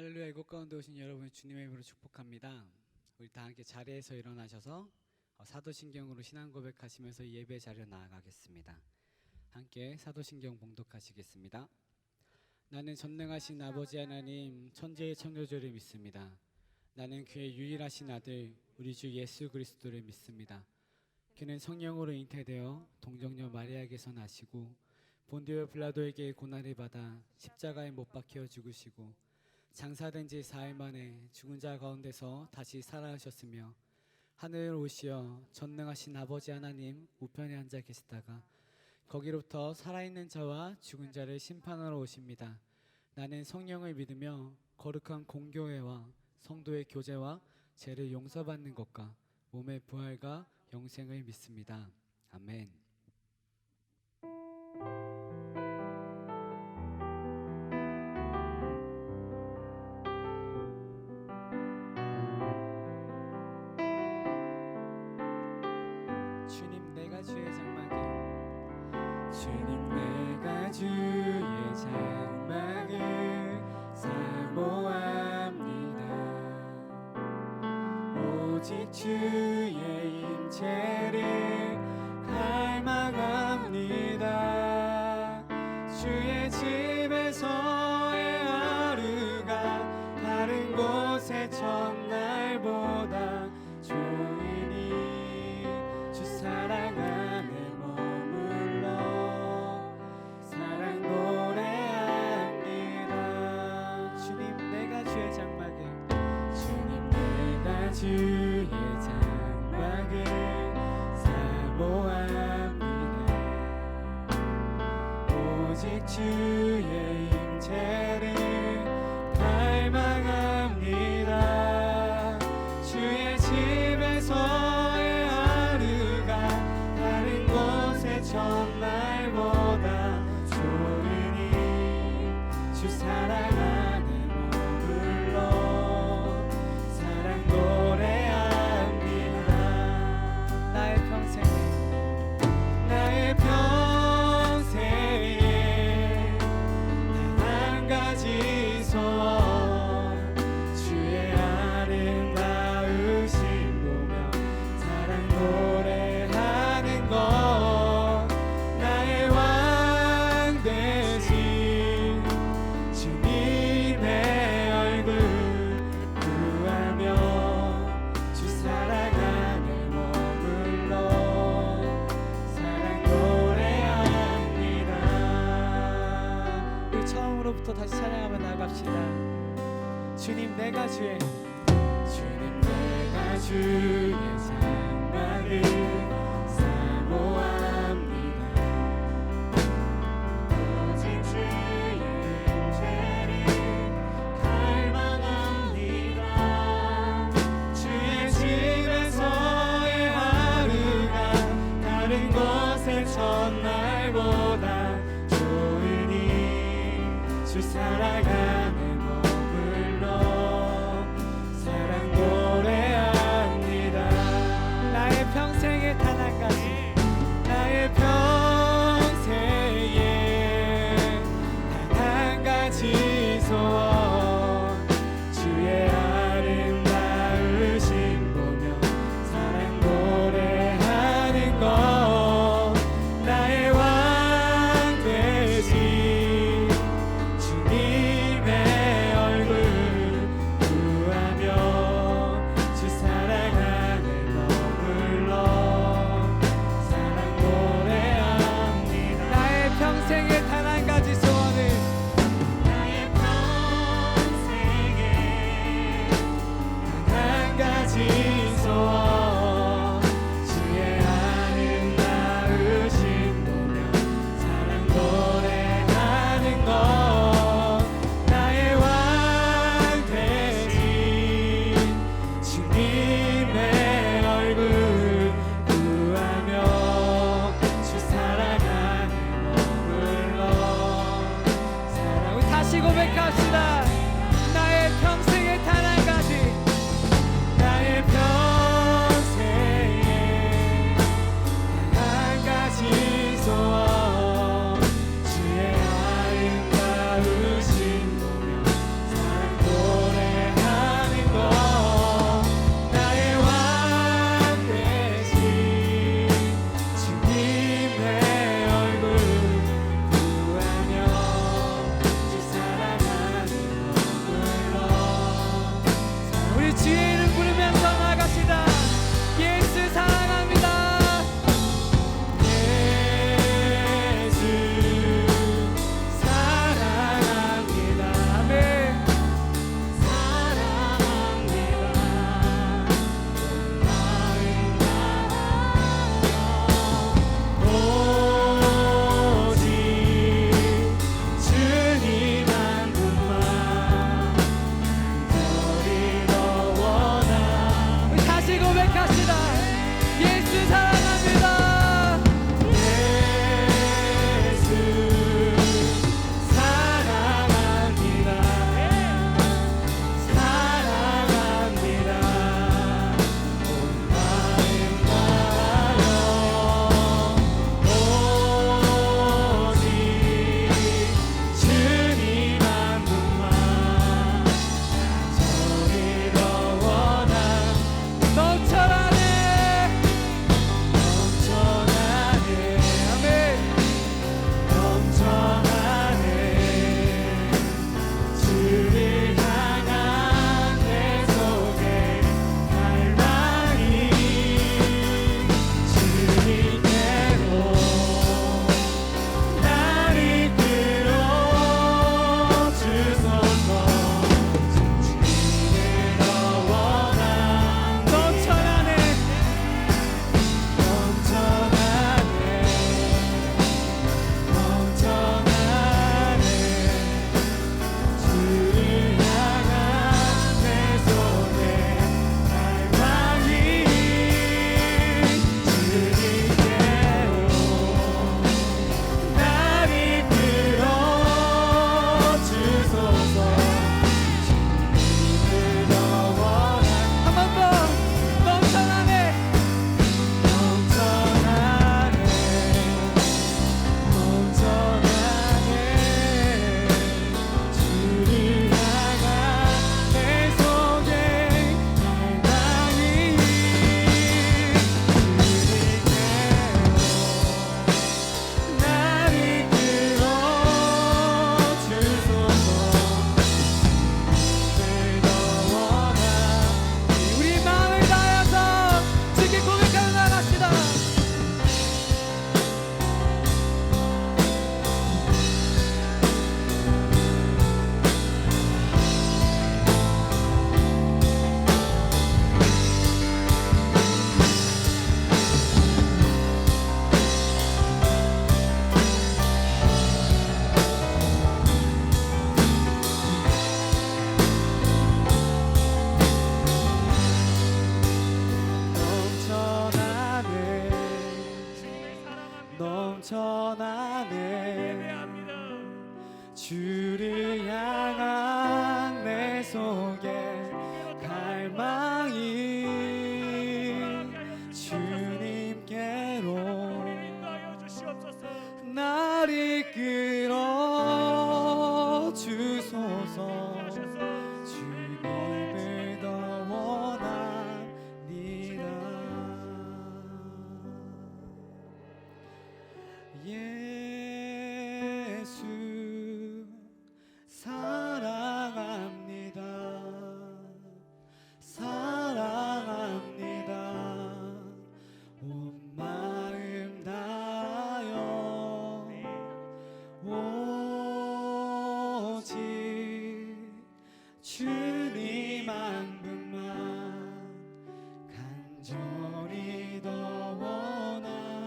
할렐루야. 이곳 가운데 오신 여러분 주님의 이름으로 축복합니다. 우리 다 함께 자리에서 일어나셔서 사도신경으로 신앙 고백하시면서 예배 자리로 나아가겠습니다. 함께 사도신경 봉독하시겠습니다. 나는 전능하신 아버지 하나님 천지의 창조주를 믿습니다. 나는 그의 유일하신 아들 우리 주 예수 그리스도를 믿습니다. 그는 성령으로 잉태되어 동정녀 마리아에게서 나시고 본디오 빌라도에게 고난을 받아 십자가에 못 박혀 죽으시고 장사된 지 4일 만에 죽은 자 가운데서 다시 살아나셨으며 하늘을 오시어 전능하신 아버지 하나님 우편에 앉아 계시다가 거기로부터 살아있는 자와 죽은 자를 심판하러 오십니다. 나는 성령을 믿으며 거룩한 공교회와 성도의 교제와 죄를 용서받는 것과 몸의 부활과 영생을 믿습니다. 아멘. 주님 내가 주의 장막에 주님 내가 주의 장막을 사모합니다. 오직 주의 임재를 갈망합니다. 주의 집에서의 하루가 다른 곳의 첫날보다 좋으니 주 사랑 안에 머물러 사랑 노래합니다. 주님 내가 주의 장막에 주님 내가 주의 장막을 사모합니다. 오직 주의 임재를 갈망합니다. 주의 집에서의 하루가 다른 곳의 첫날보다 좋으니 주 사랑 안에 머물러 사랑 노래합니다. 나의 평생에 단 한 가지 소원 주의 아름다우신 보며 사랑 노래하는 것 나의 왕 되신 주님의 얼굴 구하며 주 사랑 안에 머물러 사랑 노래합니다. 우리 처음으로부터 다시 찬양하며 나갑시다. 주님 내가 주의 장막을 사모합니다. 오직 주의 임재를 갈망합니다. 주의 집에서의 하루가 다른 곳의 첫날보다 좋으니 주 사랑 안에 머물러 사랑 노래합니다. 나의 평생에 단 한 가지 나의 평생에 단 한 가지 소원 주의 아름다우신 보며 사랑 노래하는 것 나의 왕 되신 주님의 예배합니다. 주를 향한 내 속에 갈망이 주님께로 인도하여 주시옵소서. 날 이끌어 주소서. 주님을 더 원합니다. 예수 사랑합니다. 사랑합니다. 온 마음 다하여 오직 주님 한 분만 간절히 더 원합니다.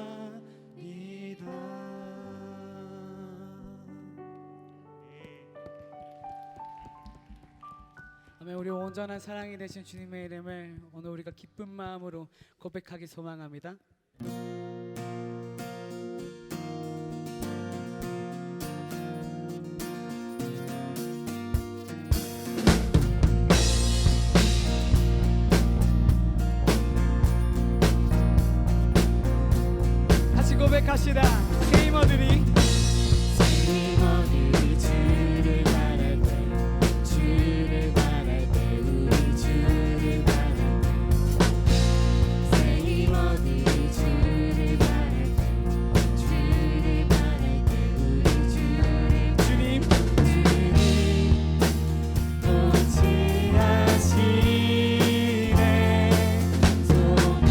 아멘. 우리 온전한 사랑이 되신 주님의 이름을 오늘 우리가 기쁜 마음으로 고백하기 소망합니다. 다시 고백합시다. 새 힘어들이 주를 바랄 때 주를 바랄 때 우리 주를 바랄 때 새 힘어들이 주를 바랄 때 주를 바랄 때 우리 주님 도취하시네 소망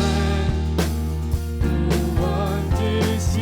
구원 주시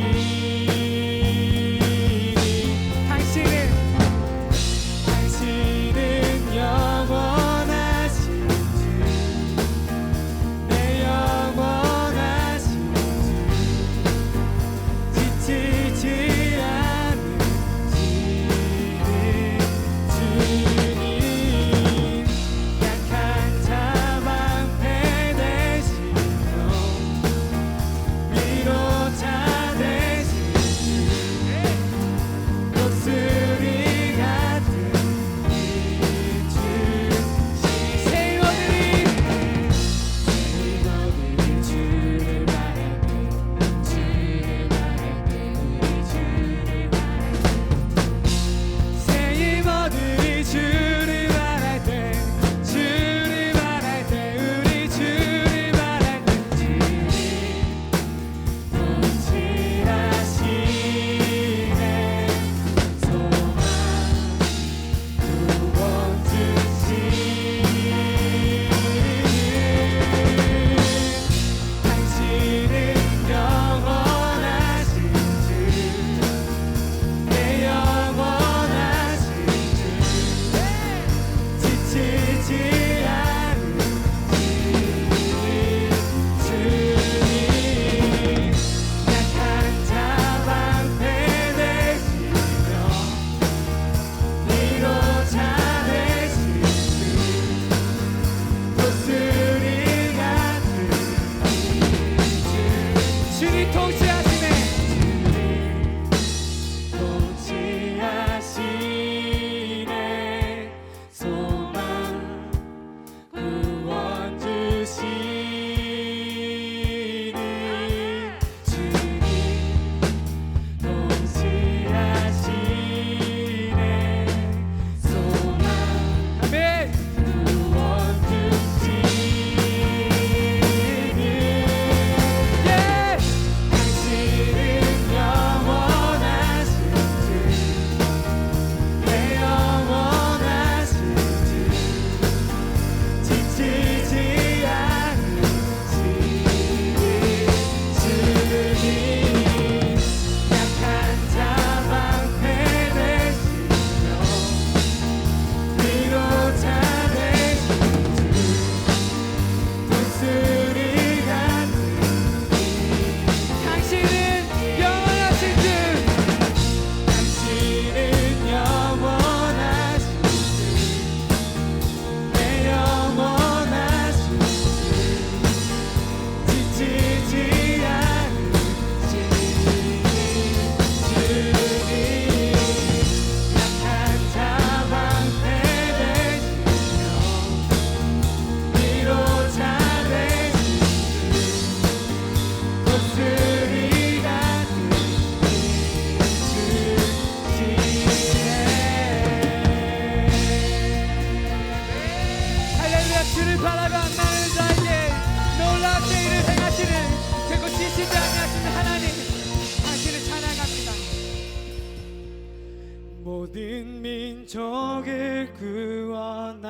모든 민족을 구원하리는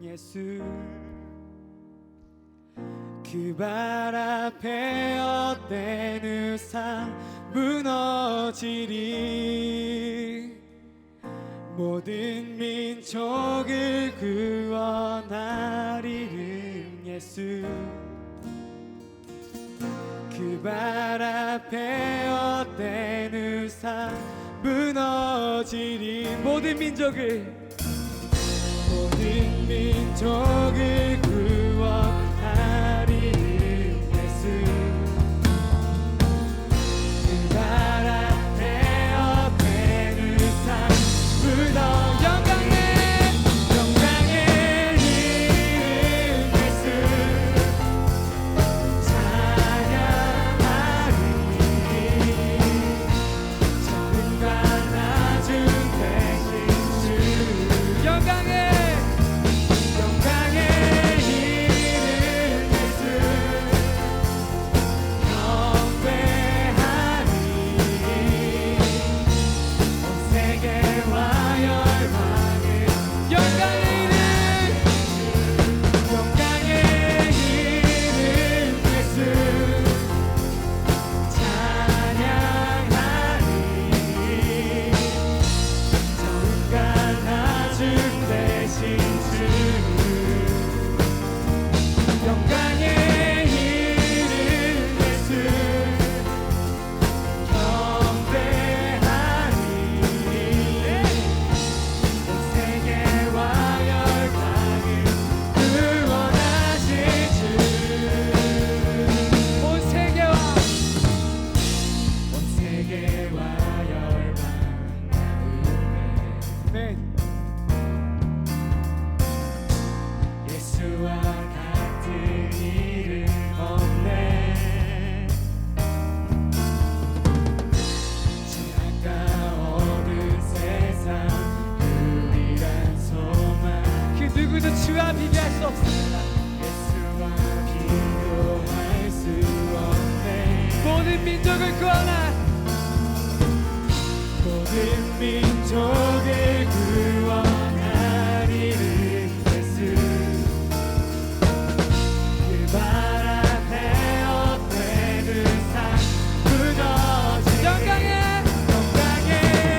예수 그 발 앞에 헛된 우상 무너지리 모든 민족을 구원하리는 예수 그 발 앞에 헛된 우상 무너지리 모든 민족을 구원하리는 예수 그 발 앞에 헛된 우상 무너 영광의 이름 예수 주와 비교할 수 없습니다. 예수와 비교할 수 없네. 모든 민족을 구원한 모든 민족을 구원하리는 예수 그 발 앞에 헛된 우상 무너지 영광의 이름 예수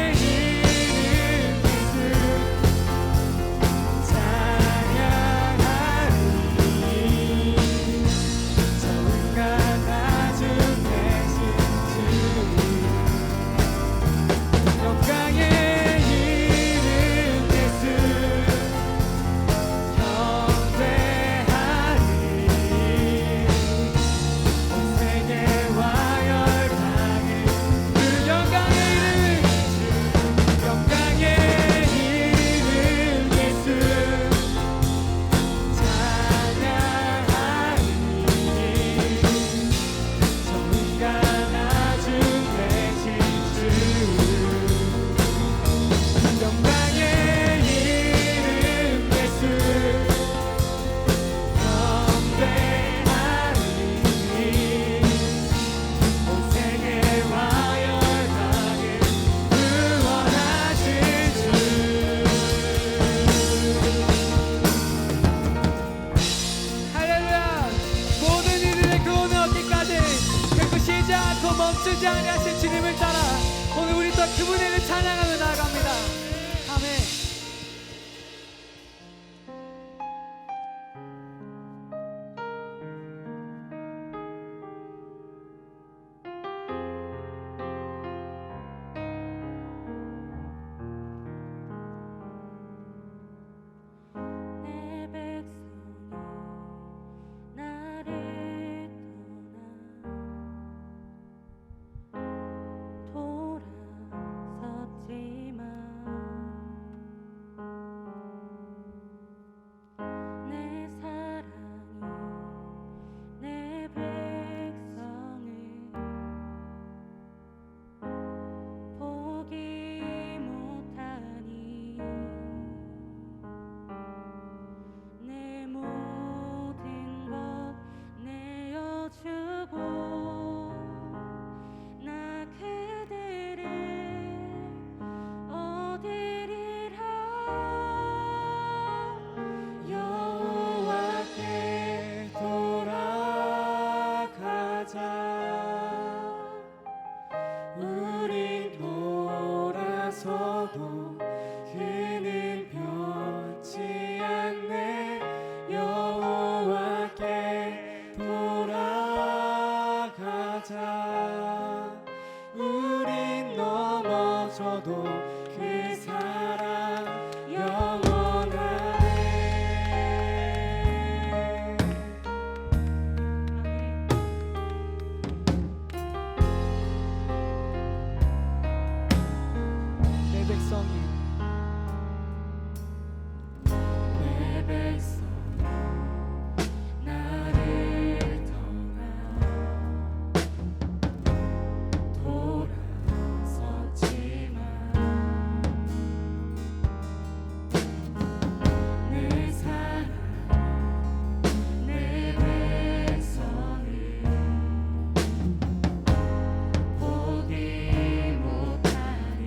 멈추지 아니하신 주님을 따라 오늘 우리 또 그분의 이름을 찬양하며 나아갑니다. 아멘. 넘어져도 그는 변치 않네. 여호와께 돌아가자. 우린 넘어져도 그 사랑 영원하네. 내 백성이 나를 떠나 돌아섰지만 내 사랑 내 백성을 포기 못하리.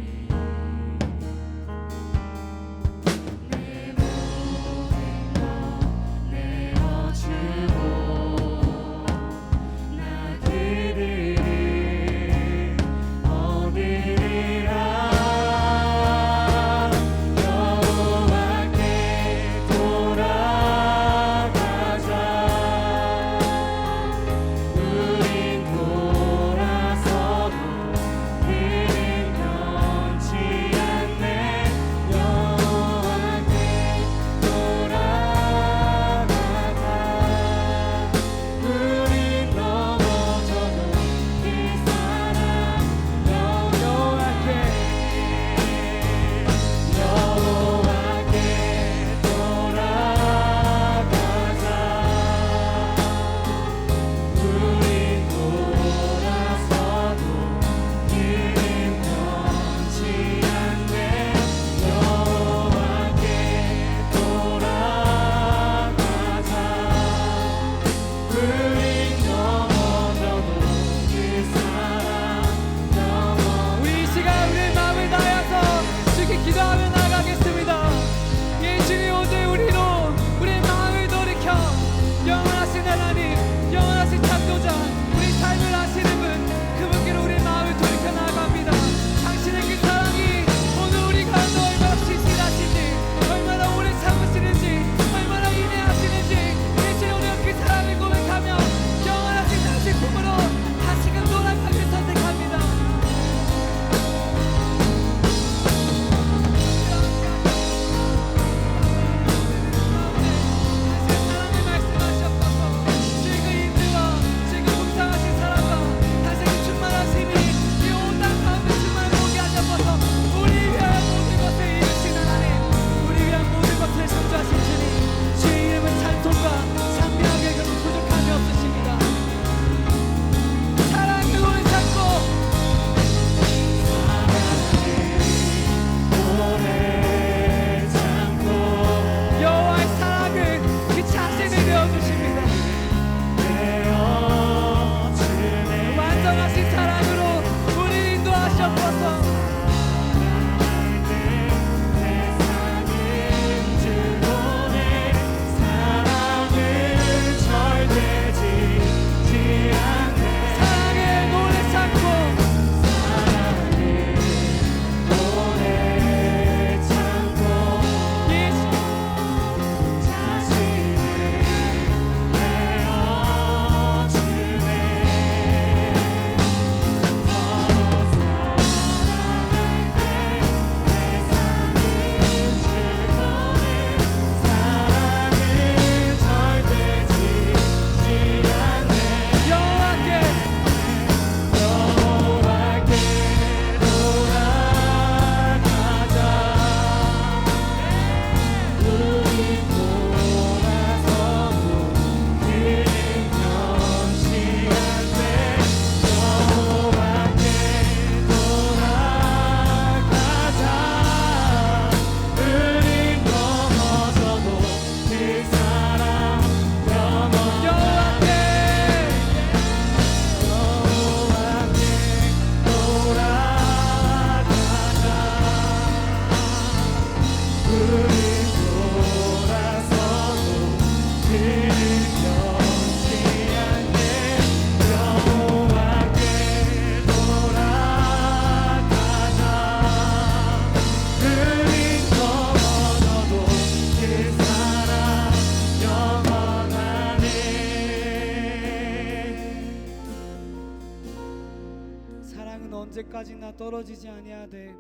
때까지나 떨어지지 아니하되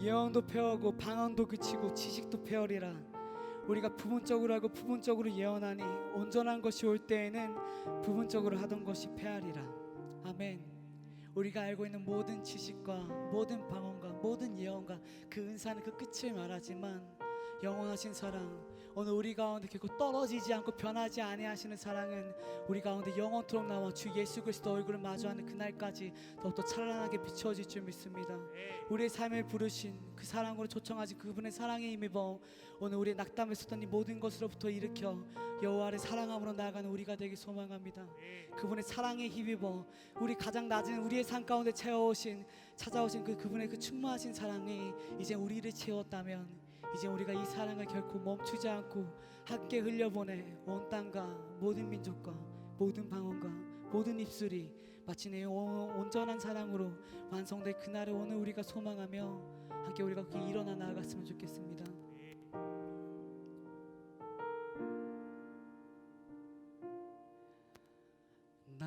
예언도 폐하고 방언도 그치고 지식도 폐하리라. 우리가 부분적으로 하고 부분적으로 예언하니 온전한 것이 올 때에는 부분적으로 하던 것이 폐하리라. 아멘. 우리가 알고 있는 모든 지식과 모든 방언과 모든 예언과 그 은사는 그 끝을 말하지만 영원하신 사랑, 오늘 우리 가운데 결코 떨어지지 않고 변하지 아니하시는 사랑은 우리 가운데 영원토록 나와 주 예수 그리스도 얼굴을 마주하는 그날까지 더욱더 찬란하게 비춰질 줄 믿습니다. 우리의 삶을 부르신 그 사랑으로 초청하신 그분의 사랑에 힘입어 오늘 우리의 낙담에 섰던 이 모든 것으로부터 일으켜 여호와를 사랑함으로 나아가는 우리가 되길 소망합니다. 그분의 사랑에 힘입어 우리 가장 낮은 우리의 삶 가운데 찾아오신 그분의 그 충만하신 사랑이 이제 우리를 채웠다면 이제 우리가 이 사랑을 결코 멈추지 않고 함께 흘려보내 온 땅과 모든 민족과 모든 방언과 모든 입술이 마치 내 온전한 사랑으로 완성될 그날을 오늘 우리가 소망하며 함께 우리가 그렇게 일어나 나아갔으면 좋겠습니다. 날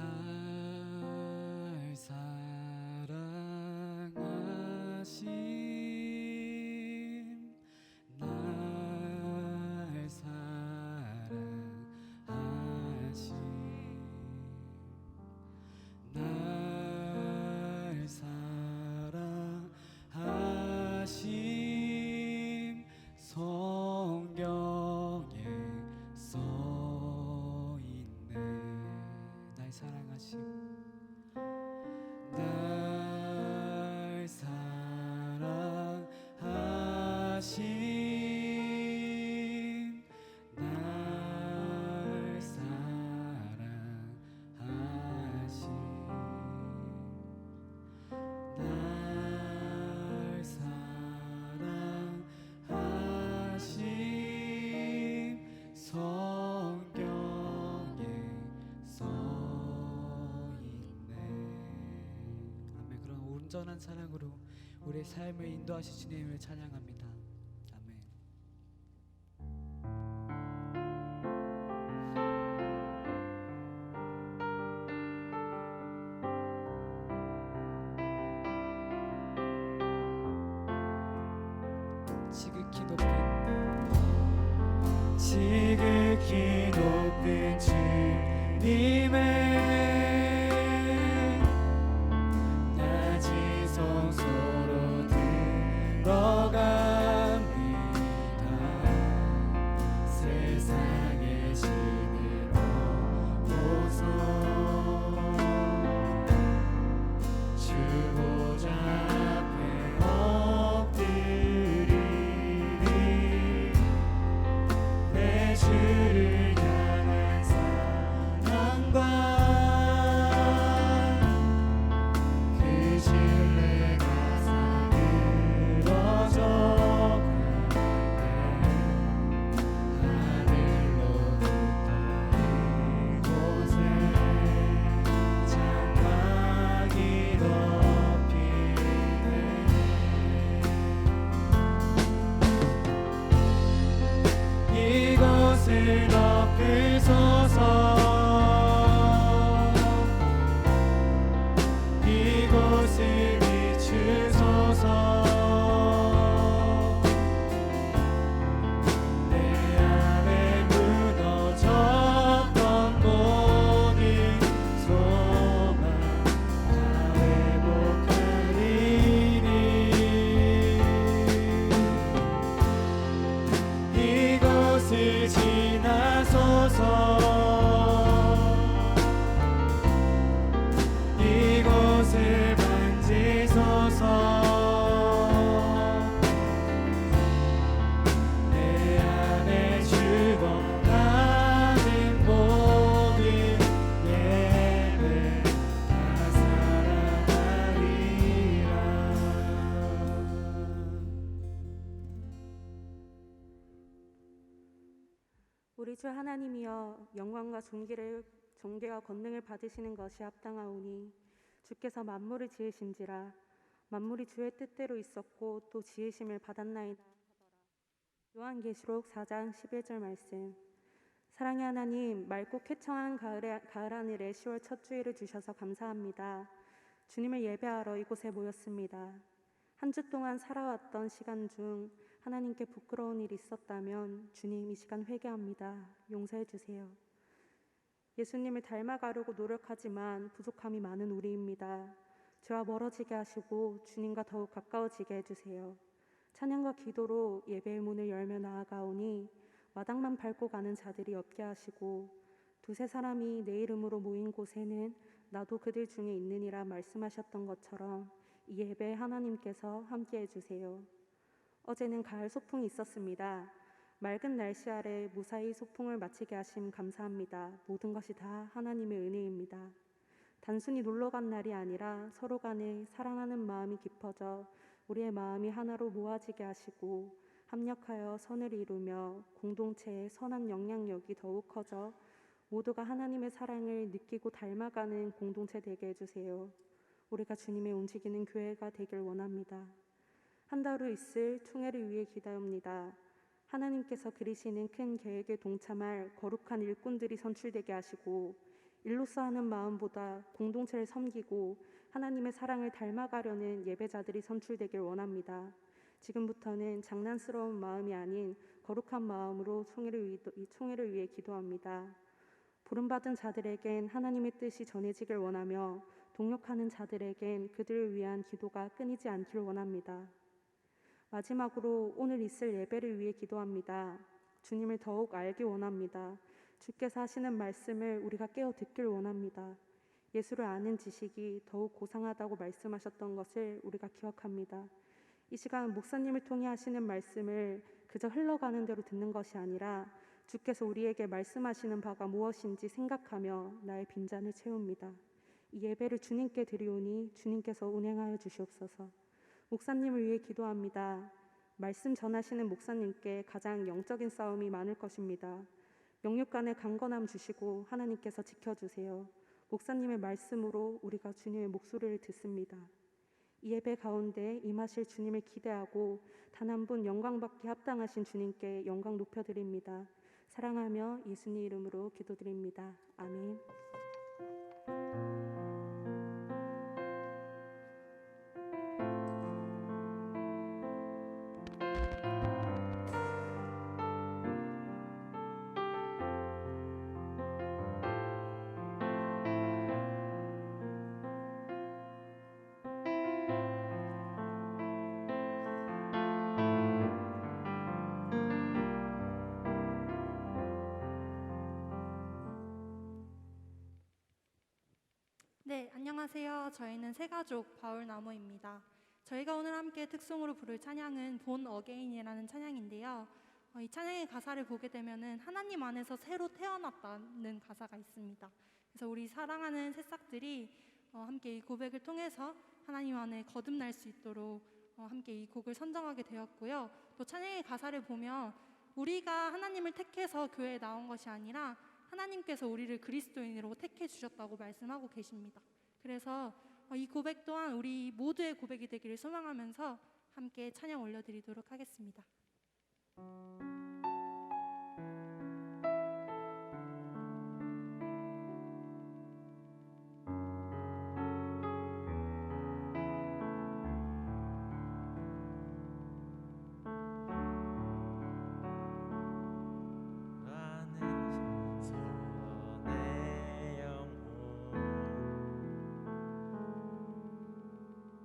사랑하신 날 사랑하신 날 사랑하신 성경에 써있네. 날 사랑하심 날 사랑하심 날 사랑하심 날 사랑하심 성경에 써있네. 아멘. 그런 온전한 사랑으로 우리의 삶을 인도하실 주님을 찬양합니다. 아멘. 지극히 높은 주님의 낮은 성소로 들어갑니다. 세상의 신을 얻고서 주 보좌 앞에 엎드리니 내 주를 향한 사랑과 그 신뢰가 사그러져 하늘로부터 이곳에 장막이 덮이네. 이곳을 덮으소서. 이곳을 비추소서. 내 안에 무너졌던 모든 소망 다 회복하리니 이곳을 지나소서. 이곳을 만지소서. 내 안에 죽어가는 모든 예배 다 살아나리라. 우리 주 하나님이여 영광과 존귀와 권능을 받으시는 것이 합당하오니 주께서 만물을 지으신지라. 만물이 주의 뜻대로 있었고 또 지으심을 받았나이다 하더라. 요한계시록 4장 11절 말씀. 사랑의 하나님, 맑고 쾌청한 가을 하늘에 10월 첫 주일을 주셔서 감사합니다. 주님을 예배하러 이곳에 모였습니다. 한 주 동안 살아왔던 시간 중 하나님께 부끄러운 일이 있었다면 주님 이 시간 회개합니다. 용서해 주세요. 예수님을 닮아가려고 노력하지만 부족함이 많은 우리입니다. 죄와 멀어지게 하시고 주님과 더욱 가까워지게 해주세요. 찬양과 기도로 예배의 문을 열며 나아가오니 마당만 밟고 가는 자들이 없게 하시고 두세 사람이 내 이름으로 모인 곳에는 나도 그들 중에 있느니라 말씀하셨던 것처럼 이 예배에 하나님께서 함께 해주세요. 어제는 가을 소풍이 있었습니다. 맑은 날씨 아래 무사히 소풍을 마치게 하심 감사합니다. 모든 것이 다 하나님의 은혜입니다. 단순히 놀러 간 날이 아니라 서로 간에 사랑하는 마음이 깊어져 우리의 마음이 하나로 모아지게 하시고 합력하여 선을 이루며 공동체의 선한 영향력이 더욱 커져 모두가 하나님의 사랑을 느끼고 닮아가는 공동체 되게 해주세요. 우리가 주님의 움직이는 교회가 되길 원합니다. 한 달 후 있을 총회를 위해 기도합니다. 하나님께서 그리시는 큰 계획에 동참할 거룩한 일꾼들이 선출되게 하시고 일로서 하는 마음보다 공동체를 섬기고 하나님의 사랑을 닮아가려는 예배자들이 선출되길 원합니다. 지금부터는 장난스러운 마음이 아닌 거룩한 마음으로 총회를 위해 기도합니다. 부름받은 자들에겐 하나님의 뜻이 전해지길 원하며 동력하는 자들에겐 그들을 위한 기도가 끊이지 않길 원합니다. 마지막으로 오늘 있을 예배를 위해 기도합니다. 주님을 더욱 알기 원합니다. 주께서 하시는 말씀을 우리가 깨어 듣길 원합니다. 예수를 아는 지식이 더욱 고상하다고 말씀하셨던 것을 우리가 기억합니다. 이 시간 목사님을 통해 하시는 말씀을 그저 흘러가는 대로 듣는 것이 아니라 주께서 우리에게 말씀하시는 바가 무엇인지 생각하며 나의 빈잔을 채웁니다. 이 예배를 주님께 드리오니 주님께서 운행하여 주시옵소서. 목사님을 위해 기도합니다. 말씀 전하시는 목사님께 가장 영적인 싸움이 많을 것입니다. 영육 간의 강건함 주시고 하나님께서 지켜주세요. 목사님의 말씀으로 우리가 주님의 목소리를 듣습니다. 이 예배 가운데 임하실 주님을 기대하고 단 한 분 영광받기 합당하신 주님께 영광 높여드립니다. 사랑하며 예수님 이름으로 기도드립니다. 아멘. 네, 안녕하세요. 저희는 새가족 바울나무입니다. 저희가 오늘 함께 특송으로 부를 찬양은 본 어게인이라는 찬양인데요. 이 찬양의 가사를 보게 되면은 하나님 안에서 새로 태어났다는 가사가 있습니다. 그래서 우리 사랑하는 새싹들이 함께 이 고백을 통해서 하나님 안에 거듭날 수 있도록 함께 이 곡을 선정하게 되었고요. 또 찬양의 가사를 보면 우리가 하나님을 택해서 교회에 나온 것이 아니라 하나님께서 우리를 그리스도인으로 택해 주셨다고 말씀하고 계십니다. 그래서 이 고백 또한 우리 모두의 고백이 되기를 소망하면서 함께 찬양 올려드리도록 하겠습니다.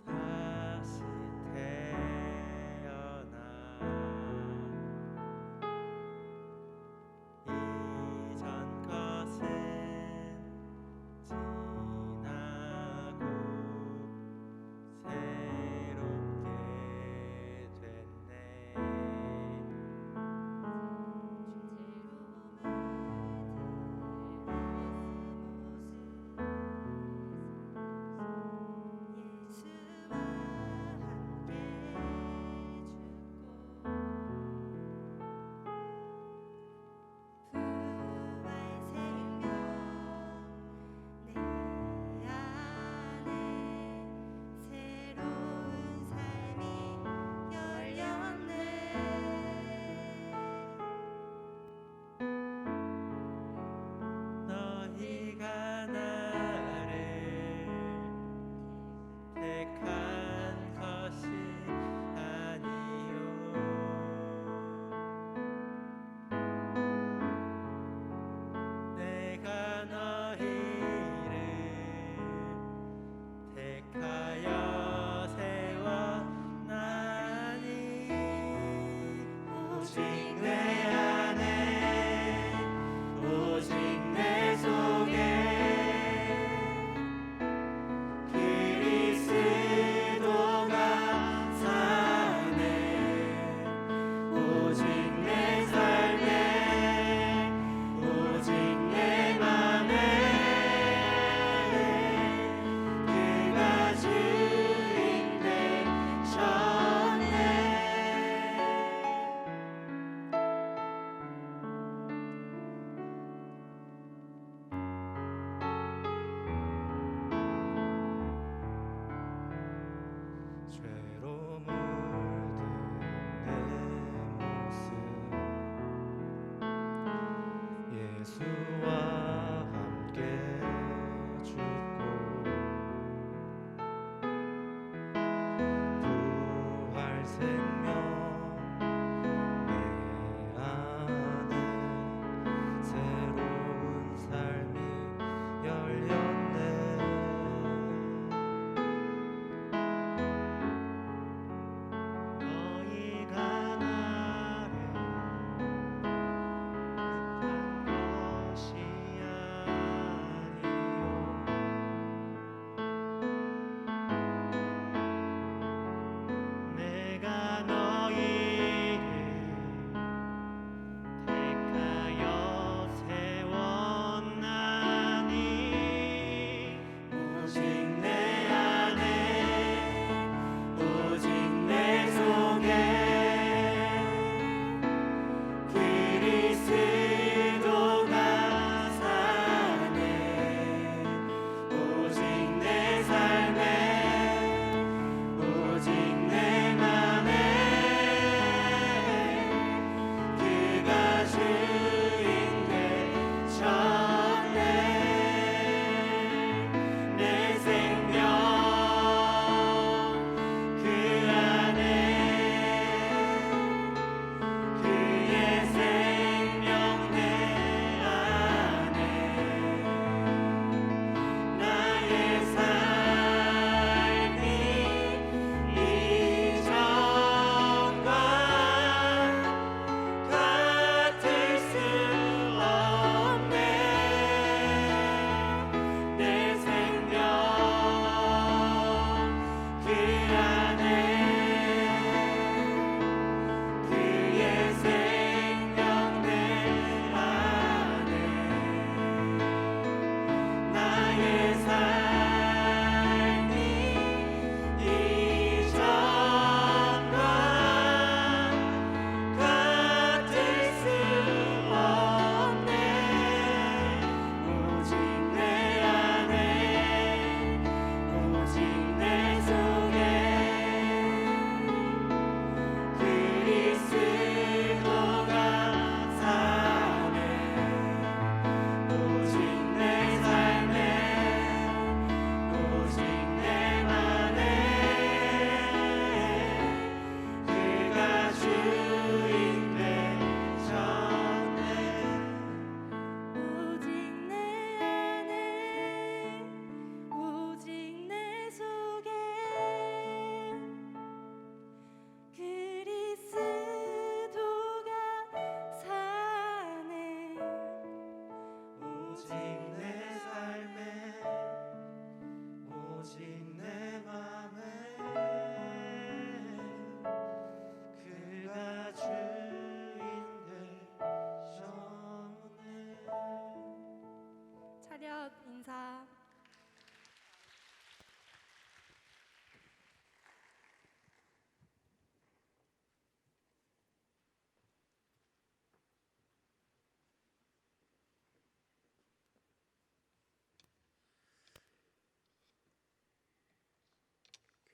다시 태어나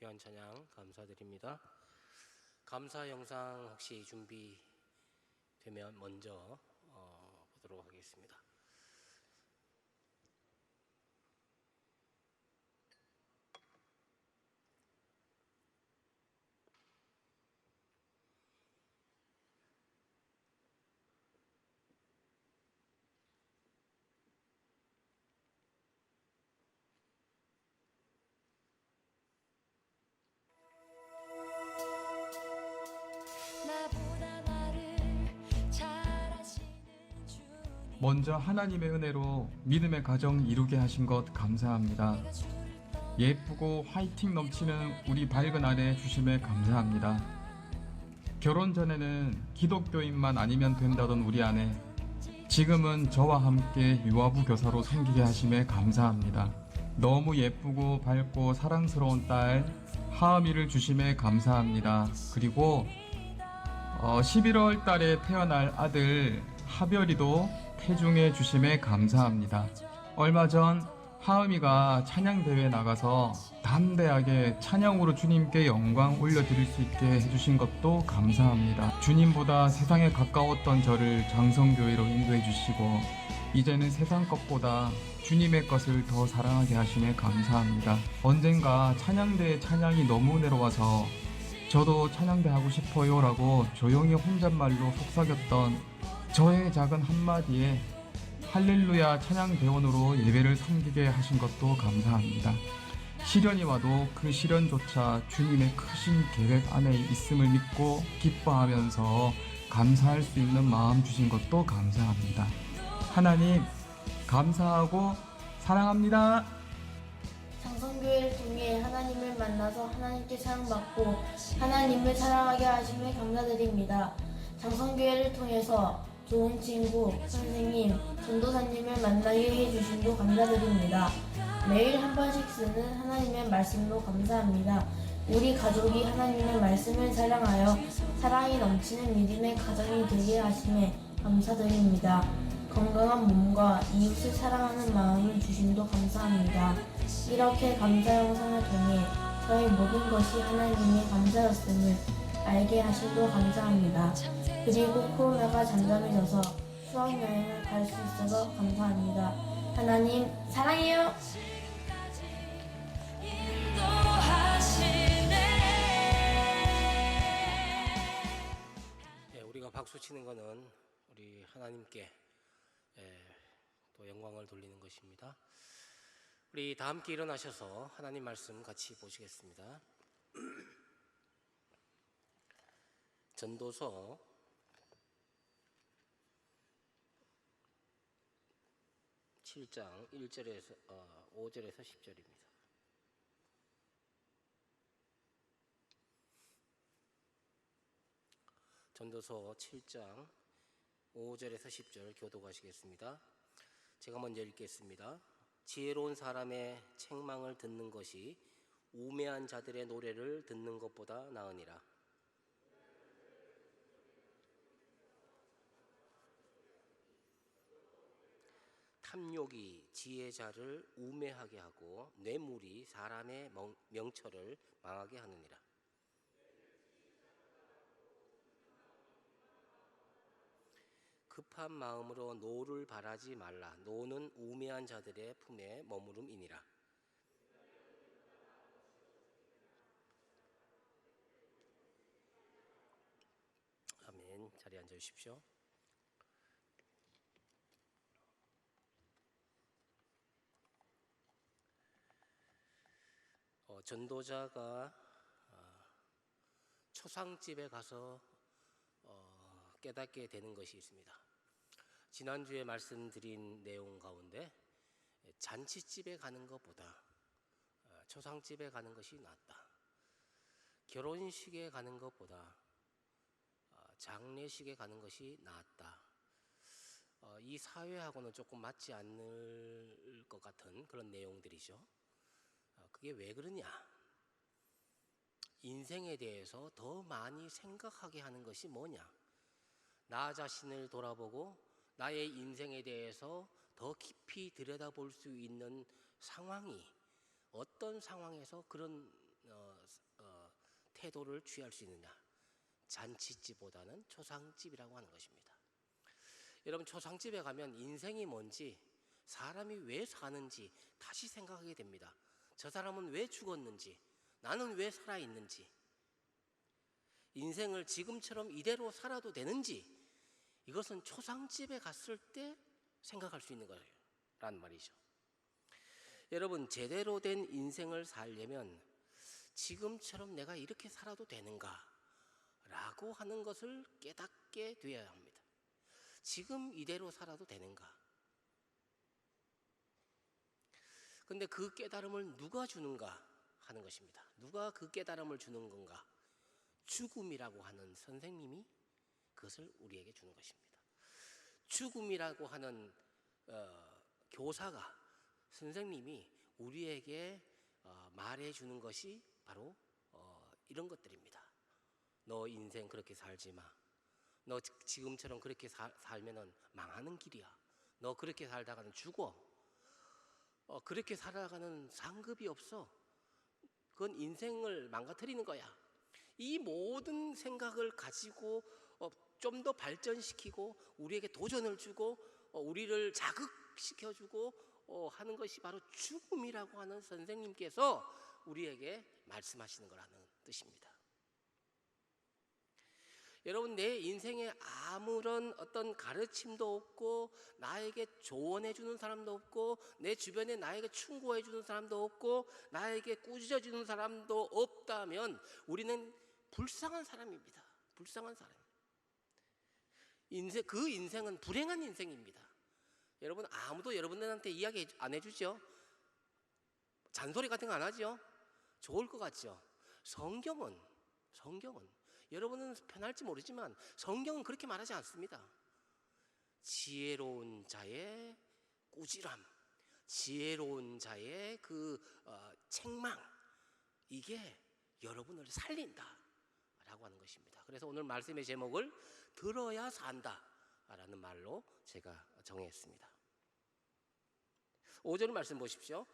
귀한 찬양 감사드립니다. 감사 영상 혹시 준비되면 먼저 보도록 하겠습니다. 먼저 하나님의 은혜로 믿음의 가정 이루게 하신 것 감사합니다. 예쁘고 화이팅 넘치는 우리 밝은 아내 주심에 감사합니다. 결혼 전에는 기독교인만 아니면 된다던 우리 아내, 지금은 저와 함께 유아부 교사로 섬기게 하심에 감사합니다. 너무 예쁘고 밝고 사랑스러운 딸 하은이를 주심에 감사합니다. 그리고 11월 달에 태어날 아들 하별이도 태중해 주심에 감사합니다. 얼마 전 하은이가 찬양대회에 나가서 담대하게 찬양으로 주님께 영광 올려드릴 수 있게 해주신 것도 감사합니다. 주님보다 세상에 가까웠던 저를 장성교회로 인도해 주시고 이제는 세상 것보다 주님의 것을 더 사랑하게 하심에 감사합니다. 언젠가 찬양대회 찬양이 너무 은혜로워서 저도 찬양대 하고 싶어요 라고 조용히 혼잣말로 속삭였던 저의 작은 한마디에 할렐루야 찬양대원으로 예배를 섬기게 하신 것도 감사합니다. 시련이 와도 그 시련조차 주님의 크신 계획 안에 있음을 믿고 기뻐하면서 감사할 수 있는 마음 주신 것도 감사합니다. 하나님 감사하고 사랑합니다. 장성교회를 통해 하나님을 만나서 하나님께 사랑받고 하나님을 사랑하게 하심에 감사드립니다. 장성교회를 통해서 좋은 친구, 선생님, 전도사님을 만나게 해주심도 감사드립니다. 매일 한 번씩 쓰는 하나님의 말씀도 감사합니다. 우리 가족이 하나님의 말씀을 사랑하여 사랑이 넘치는 믿음의 가정이 되게 하심에 감사드립니다. 건강한 몸과 이웃을 사랑하는 마음을 주심도 감사합니다. 이렇게 감사 영상을 통해 저의 모든 것이 하나님의 감사였음을 알게 하심도 감사합니다. 그리고 코로나가 잠잠해져서 수학여행을 갈 수 있어서 감사합니다. 하나님 사랑해요. 우리가 박수 치는 것은 우리 하나님께 또 영광을 돌리는 것입니다. 우리 다 함께 일어나셔서 하나님 말씀 같이 보시겠습니다. 전도서 7장 1절에서 5절에서 10절입니다. 전도서 7장 5절에서 10절 교독하시겠습니다. 제가 먼저 읽겠습니다. 지혜로운 사람의 책망을 듣는 것이 우매한 자들의 노래를 듣는 것보다 나으니라. 탐욕이 지혜자를 우매하게 하고 뇌물이 사람의 명철을 망하게 하느니라. 급한 마음으로 노를 바라지 말라. 노는 우매한 자들의 품에 머무름이니라. 아멘. 자리에 앉아 주십시오. 전도자가 초상집에 가서 깨닫게 되는 것이 있습니다. 지난주에 말씀드린 내용 가운데 잔치집에 가는 것보다 초상집에 가는 것이 낫다. 결혼식에 가는 것보다 장례식에 가는 것이 낫다. 이 사회하고는 조금 맞지 않을 것 같은 그런 내용들이죠. 그게 왜 그러냐? 인생에 대해서 더 많이 생각하게 하는 것이 뭐냐? 나 자신을 돌아보고 나의 인생에 대해서 더 깊이 들여다볼 수 있는 상황이 어떤 상황에서 그런 태도를 취할 수 있느냐? 잔치집보다는 초상집이라고 하는 것입니다. 여러분, 초상집에 가면 인생이 뭔지, 사람이 왜 사는지 다시 생각하게 됩니다. 저 사람은 왜 죽었는지, 나는 왜 살아있는지, 인생을 지금처럼 이대로 살아도 되는지, 이것은 초상집에 갔을 때 생각할 수 있는 거예요 라는 말이죠. 여러분, 제대로 된 인생을 살려면 지금처럼 내가 이렇게 살아도 되는가 라고 하는 것을 깨닫게 되어야 합니다. 지금 이대로 살아도 되는가? 근데 그 깨달음을 누가 주는가 하는 것입니다. 누가 그 깨달음을 주는 건가? 죽음이라고 하는 선생님이 그것을 우리에게 주는 것입니다. 죽음이라고 하는 교사가, 선생님이 우리에게 말해주는 것이 바로 이런 것들입니다. 너 인생 그렇게 살지 마. 너 지금처럼 그렇게 살면은 망하는 길이야. 너 그렇게 살다가는 죽어. 그렇게 살아가는 상급이 없어. 그건 인생을 망가뜨리는 거야. 이 모든 생각을 가지고 좀 더 발전시키고 우리에게 도전을 주고 우리를 자극시켜주고 하는 것이 바로 죽음이라고 하는 선생님께서 우리에게 말씀하시는 거라는 뜻입니다. 여러분, 내 인생에 아무런 어떤 가르침도 없고 나에게 조언해 주는 사람도 없고 내 주변에 나에게 충고해 주는 사람도 없고 나에게 꾸짖어 주는 사람도 없다면 우리는 불쌍한 사람입니다. 불쌍한 사람. 그 인생은 불행한 인생입니다. 여러분, 아무도 여러분들한테 이야기 안 해주죠? 잔소리 같은 거 안 하죠? 좋을 것 같죠? 성경은 여러분은 편할지 모르지만 성경은 그렇게 말하지 않습니다. 지혜로운 자의 꾸지람, 지혜로운 자의 그 책망, 이게 여러분을 살린다라고 하는 것입니다. 그래서 오늘 말씀의 제목을 들어야 산다라는 말로 제가 정했습니다. 5절 말씀 보십시오.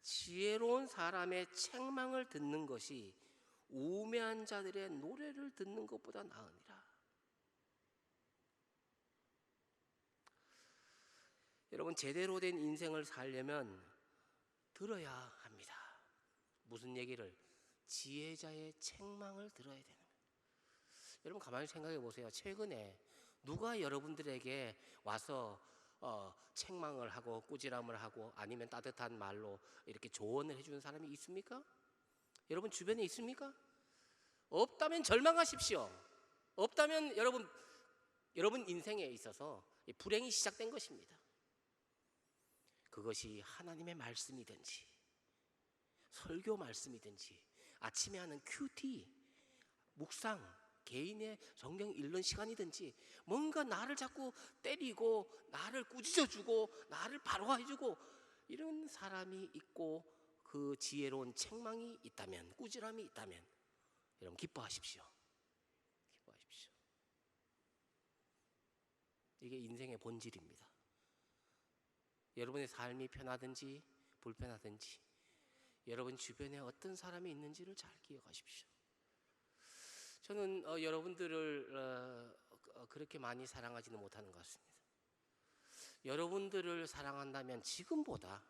지혜로운 사람의 책망을 듣는 것이 우매한 자들의 노래를 듣는 것보다 나으니라. 여러분, 제대로 된 인생을 살려면 들어야 합니다. 무슨 얘기를? 지혜자의 책망을 들어야 되는 거예요. 여러분, 가만히 생각해 보세요. 최근에 누가 여러분들에게 와서 책망을 하고 꾸지람을 하고 아니면 따뜻한 말로 이렇게 조언을 해주는 사람이 있습니까? 여러분 주변에 있습니까? 없다면 절망하십시오. 없다면 여러분 인생에 있어서 불행이 시작된 것입니다. 그것이 하나님의 말씀이든지 설교 말씀이든지 아침에 하는 큐티, 묵상, 개인의 성경 읽는 시간이든지 뭔가 나를 자꾸 때리고 나를 꾸짖어주고 나를 바로해주고 이런 사람이 있고 그 지혜로운 책망이 있다면, 꾸지람이 있다면 여러분 기뻐하십시오. 기뻐하십시오. 이게 인생의 본질입니다. 여러분의 삶이 편하든지 불편하든지 여러분 주변에 어떤 사람이 있는지를 잘 기억하십시오. 저는 여러분들을 그렇게 많이 사랑하지는 못하는 것 같습니다. 여러분들을 사랑한다면 지금보다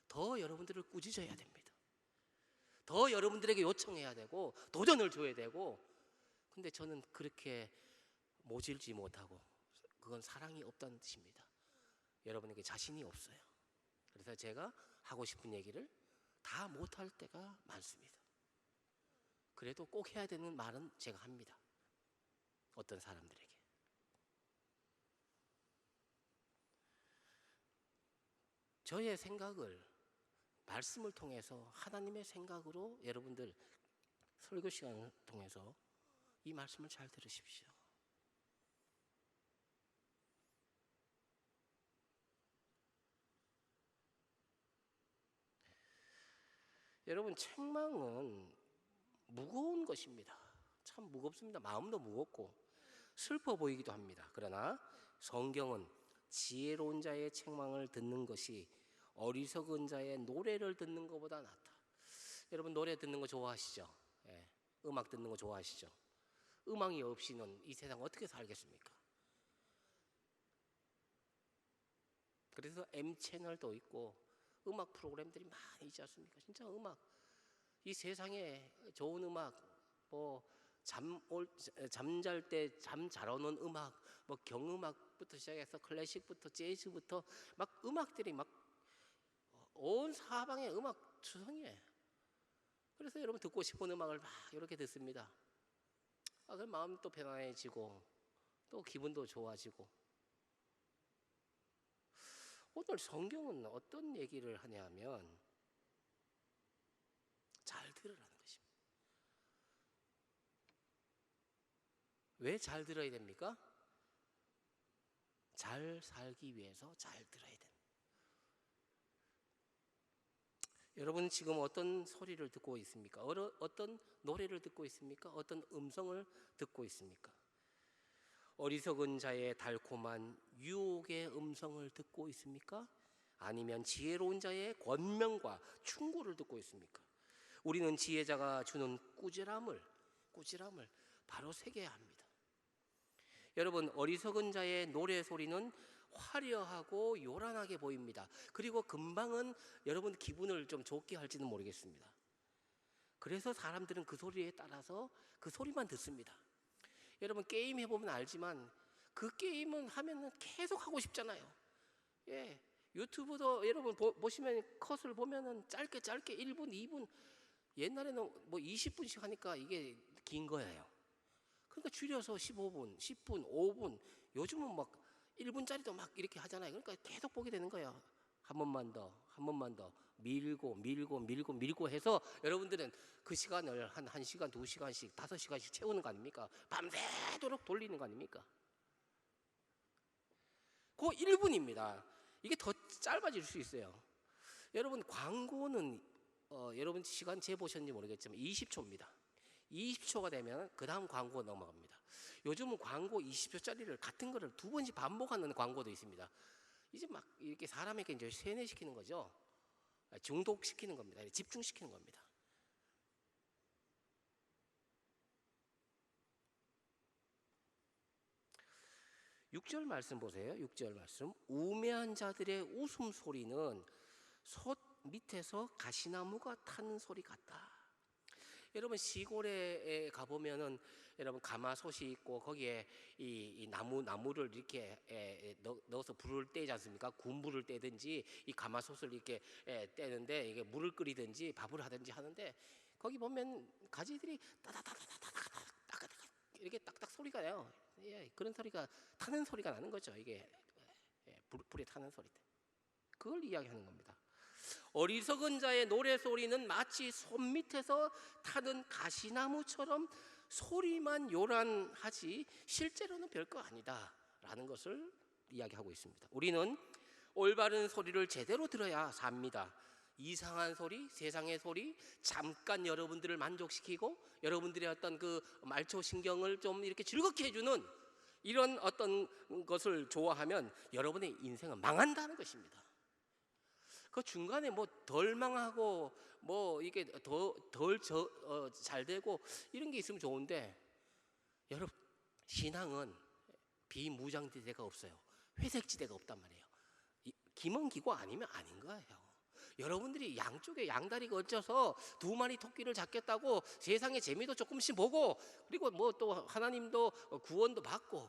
더 여러분들을 꾸짖어야 됩니다. 더 여러분들에게 요청해야 되고 도전을 줘야 되고, 근데 저는 그렇게 모질지 못하고 그건 사랑이 없다는 뜻입니다. 여러분에게 자신이 없어요. 그래서 제가 하고 싶은 얘기를 다 못할 때가 많습니다. 그래도 꼭 해야 되는 말은 제가 합니다. 어떤 사람들에게. 저의 생각을 말씀을 통해서 하나님의 생각으로 여러분들 설교 시간을 통해서 이 말씀을 잘 들으십시오. 여러분, 책망은 무거운 것입니다. 참 무겁습니다. 마음도 무겁고 슬퍼 보이기도 합니다. 그러나 성경은 지혜로운 자의 책망을 듣는 것이 어리석은 자의 노래를 듣는 것보다 낫다. 여러분 노래 듣는 거 좋아하시죠? 예, 음악 듣는 거 좋아하시죠? 음악이 없이는 이 세상 어떻게 살겠습니까? 그래서 M 채널도 있고 음악 프로그램들이 많이 있지 않습니까? 진짜 음악, 이 세상에 좋은 음악, 뭐 잠잘 때 잠 잘 오는 음악, 뭐 경음악부터 시작해서 클래식부터 재즈부터 막 음악들이 막 온 사방에 음악 투성이에요. 그래서 여러분 듣고 싶은 음악을 막 이렇게 듣습니다. 그럼 마음 또 편안해지고 또 기분도 좋아지고. 오늘 성경은 어떤 얘기를 하냐면 잘 들으라는 것입니다. 왜 잘 들어야 됩니까? 잘 살기 위해서 잘 들어야 됩니다. 여러분 지금 어떤 소리를 듣고 있습니까? 어떤 노래를 듣고 있습니까? 어떤 음성을 듣고 있습니까? 어리석은 자의 달콤한 유혹의 음성을 듣고 있습니까? 아니면 지혜로운 자의 권명과 충고를 듣고 있습니까? 우리는 지혜자가 주는 꾸지람을 바로 새겨야 합니다. 여러분, 어리석은 자의 노래 소리는 화려하고 요란하게 보입니다. 그리고 금방은 여러분 기분을 좀 좋게 할지는 모르겠습니다. 그래서 사람들은 그 소리에 따라서 그 소리만 듣습니다. 여러분 게임 해보면 알지만 그 게임은 하면은 계속 하고 싶잖아요. 예, 유튜브도 여러분 보시면 컷을 보면은 짧게 1분, 2분, 옛날에는 뭐 20분씩 하니까 이게 긴 거예요. 그러니까 줄여서 15분, 10분, 5분, 요즘은 막 1분짜리도 막 이렇게 하잖아요. 그러니까 계속 보게 되는 거예요. 한 번만 더 밀고 해서 여러분들은 그 시간을 한 1시간, 2시간씩, 5시간씩 채우는 거 아닙니까? 밤새도록 돌리는 거 아닙니까? 그 1분입니다. 이게 더 짧아질 수 있어요. 여러분 광고는 여러분 시간 재보셨는지 모르겠지만 20초입니다. 20초가 되면 그 다음 광고가 넘어갑니다. 요즘은 광고 20초짜리를 같은 거를 2번씩 반복하는 광고도 있습니다. 이제 막 이렇게 사람에게 이제 세뇌시키는 거죠. 중독시키는 겁니다. 집중시키는 겁니다. 육 절 말씀 보세요. 6절 말씀. 우매한 자들의 웃음소리는 솥 밑에서 가시나무가 타는 소리 같다. 여러분 시골에 가보면은 여러분 가마솥이 있고 거기에 이 나무를 이렇게 넣어서 불을 떼지 않습니까? 군불을 떼든지 이 가마솥을 이렇게 떼는데 이게 물을 끓이든지 밥을 하든지 하는데 거기 보면 가지들이 따다다다다다다다다 이렇게 딱딱 소리가 나요. 예, 그런 소리가 타는 소리가 나는 거죠. 이게 불에 타는 소리. 그걸 이야기하는 겁니다. 어리석은 자의 노래 소리는 마치 손 밑에서 타는 가시나무처럼 소리만 요란하지 실제로는 별거 아니다 라는 것을 이야기하고 있습니다. 우리는 올바른 소리를 제대로 들어야 삽니다. 이상한 소리, 세상의 소리, 잠깐 여러분들을 만족시키고 여러분들의 어떤 그 말초신경을 좀 이렇게 즐겁게 해주는 이런 어떤 것을 좋아하면 여러분의 인생은 망한다는 것입니다. 그 중간에 뭐 덜 망하고 뭐 이게 잘 되고 이런 게 있으면 좋은데 여러분 신앙은 비무장지대가 없어요. 회색지대가 없단 말이에요. 김원기고 아니면 아닌 거예요. 여러분들이 양쪽에 양다리가 얹혀서 2마리 토끼를 잡겠다고 세상의 재미도 조금씩 보고 그리고 뭐 또 하나님도 구원도 받고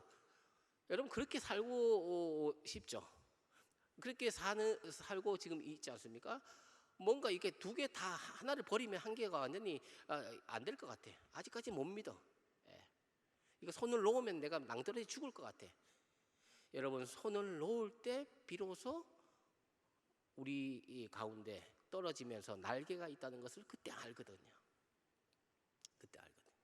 여러분 그렇게 살고 싶죠. 그렇게 살고 지금 있지 않습니까? 뭔가 이게 2개 다 하나를 버리면 한 개가 완전히 안 될 것 같아. 아직까지 못 믿어. 이거 손을 놓으면 내가 낭떠러지 죽을 것 같아. 여러분 손을 놓을 때 비로소 우리 이 가운데 떨어지면서 날개가 있다는 것을 그때 알거든요. 그때 알거든요.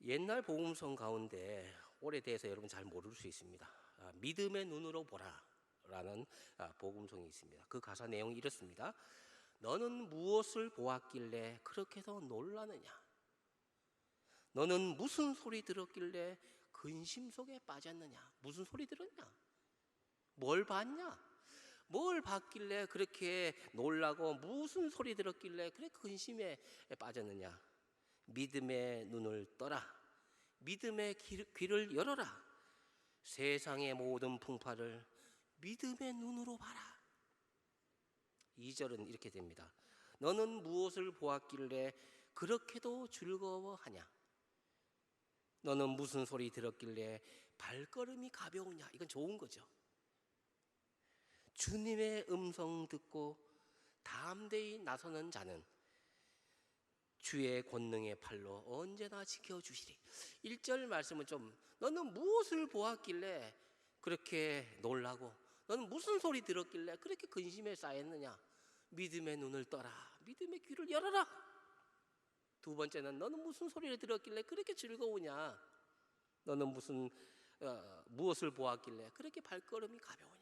옛날 복음성 가운데 오래돼서 여러분 잘 모를 수 있습니다. 믿음의 눈으로 보라 라는 복음성이 있습니다. 그 가사 내용이 이렇습니다. 너는 무엇을 보았길래 그렇게도 놀라느냐? 너는 무슨 소리 들었길래 근심 속에 빠졌느냐? 무슨 소리 들었냐? 뭘 봤냐? 뭘 봤길래 그렇게 놀라고 무슨 소리 들었길래 그렇게 근심에 빠졌느냐? 믿음의 눈을 떠라. 믿음의 귀를 열어라. 세상의 모든 풍파를 믿음의 눈으로 봐라. 2절은 이렇게 됩니다. 너는 무엇을 보았길래 그렇게도 즐거워하냐? 너는 무슨 소리 들었길래 발걸음이 가벼우냐? 이건 좋은 거죠. 주님의 음성 듣고 담대히 나서는 자는 주의 권능의 팔로 언제나 지켜주시리. 1절 말씀은 좀, 너는 무엇을 보았길래 그렇게 놀라고, 너는 무슨 소리 들었길래 그렇게 근심에 쌓였느냐? 믿음의 눈을 떠라. 믿음의 귀를 열어라. 두 번째는, 너는 무슨 소리를 들었길래 그렇게 즐거우냐? 너는 무엇을 보았길래 그렇게 발걸음이 가벼우냐?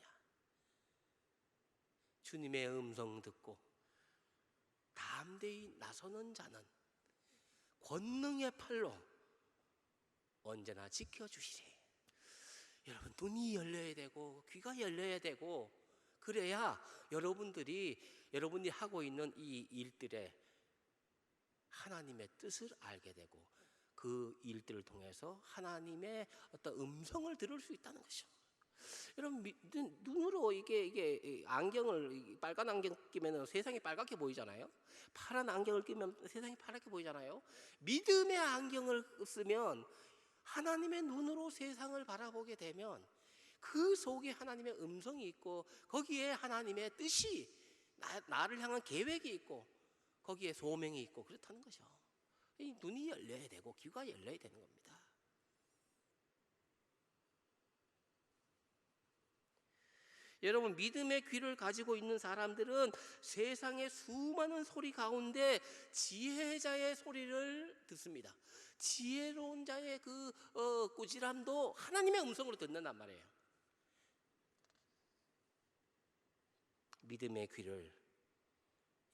주님의 음성 듣고 담대히 나서는 자는 권능의 팔로 언제나 지켜주시리. 여러분, 눈이 열려야 되고 귀가 열려야 되고, 그래야 여러분이 하고 있는 이 일들에 하나님의 뜻을 알게 되고 그 일들을 통해서 하나님의 어떤 음성을 들을 수 있다는 것이죠. 여러분, 눈으로 이게 안경을, 빨간 안경 끼면 세상이 빨갛게 보이잖아요. 파란 안경을 끼면 세상이 파랗게 보이잖아요. 믿음의 안경을 쓰면, 하나님의 눈으로 세상을 바라보게 되면 그 속에 하나님의 음성이 있고, 거기에 하나님의 뜻이, 나를 향한 계획이 있고, 거기에 소명이 있고, 그렇다는 거죠. 이 눈이 열려야 되고 귀가 열려야 되는 겁니다. 여러분, 믿음의 귀를 가지고 있는 사람들은 세상의 수많은 소리 가운데 지혜자의 소리를 듣습니다. 지혜로운 자의 그 꾸지람도 하나님의 음성으로 듣는단 말이에요. 믿음의 귀를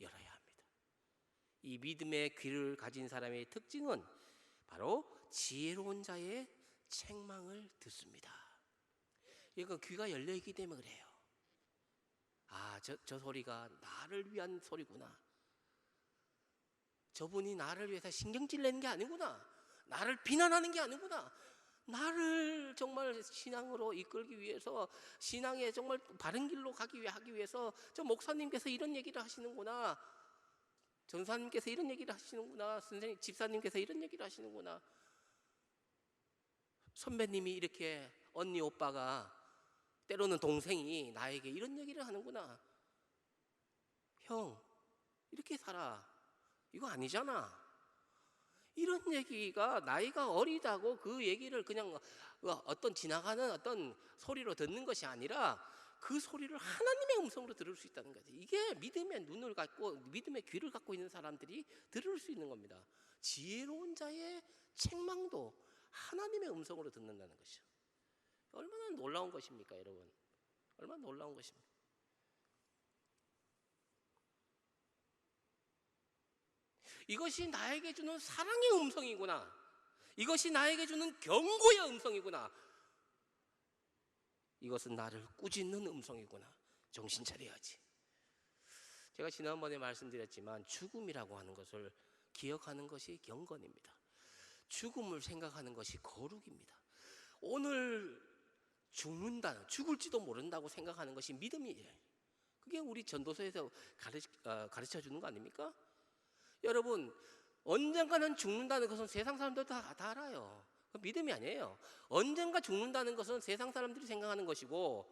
열어야 합니다. 이 믿음의 귀를 가진 사람의 특징은 바로 지혜로운 자의 책망을 듣습니다. 이건 귀가 열려있기 때문에 그래요. 아, 저 소리가 나를 위한 소리구나. 저분이 나를 위해서 신경질 내는 게 아니구나. 나를 비난하는 게 아니구나. 나를 정말 신앙으로 이끌기 위해서, 신앙에 정말 바른 길로 하기 위해서 저 목사님께서 이런 얘기를 하시는구나. 전사님께서 이런 얘기를 하시는구나. 선생님, 집사님께서 이런 얘기를 하시는구나. 선배님이 이렇게, 언니, 오빠가, 때로는 동생이 나에게 이런 얘기를 하는구나. 형, 이렇게 살아. 이거 아니잖아. 이런 얘기가, 나이가 어리다고 그 얘기를 그냥 어떤 지나가는 어떤 소리로 듣는 것이 아니라 그 소리를 하나님의 음성으로 들을 수 있다는 거죠. 이게 믿음의 눈을 갖고, 믿음의 귀를 갖고 있는 사람들이 들을 수 있는 겁니다. 지혜로운 자의 책망도 하나님의 음성으로 듣는다는 것이죠. 얼마나 놀라운 것입니까, 여러분? 얼마나 놀라운 것입니까? 이것이 나에게 주는 사랑의 음성이구나. 이것이 나에게 주는 경고의 음성이구나. 이것은 나를 꾸짖는 음성이구나. 정신 차려야지. 제가 지난번에 말씀드렸지만, 죽음이라고 하는 것을 기억하는 것이 경건입니다. 죽음을 생각하는 것이 거룩입니다. 오늘 죽을지도 모른다고 생각하는 것이 믿음이에요. 그게 우리 전도서에서 가르쳐 주는 거 아닙니까? 여러분, 언젠가는 죽는다는 것은 세상 사람들 다 알아요. 믿음이 아니에요. 언젠가 죽는다는 것은 세상 사람들이 생각하는 것이고,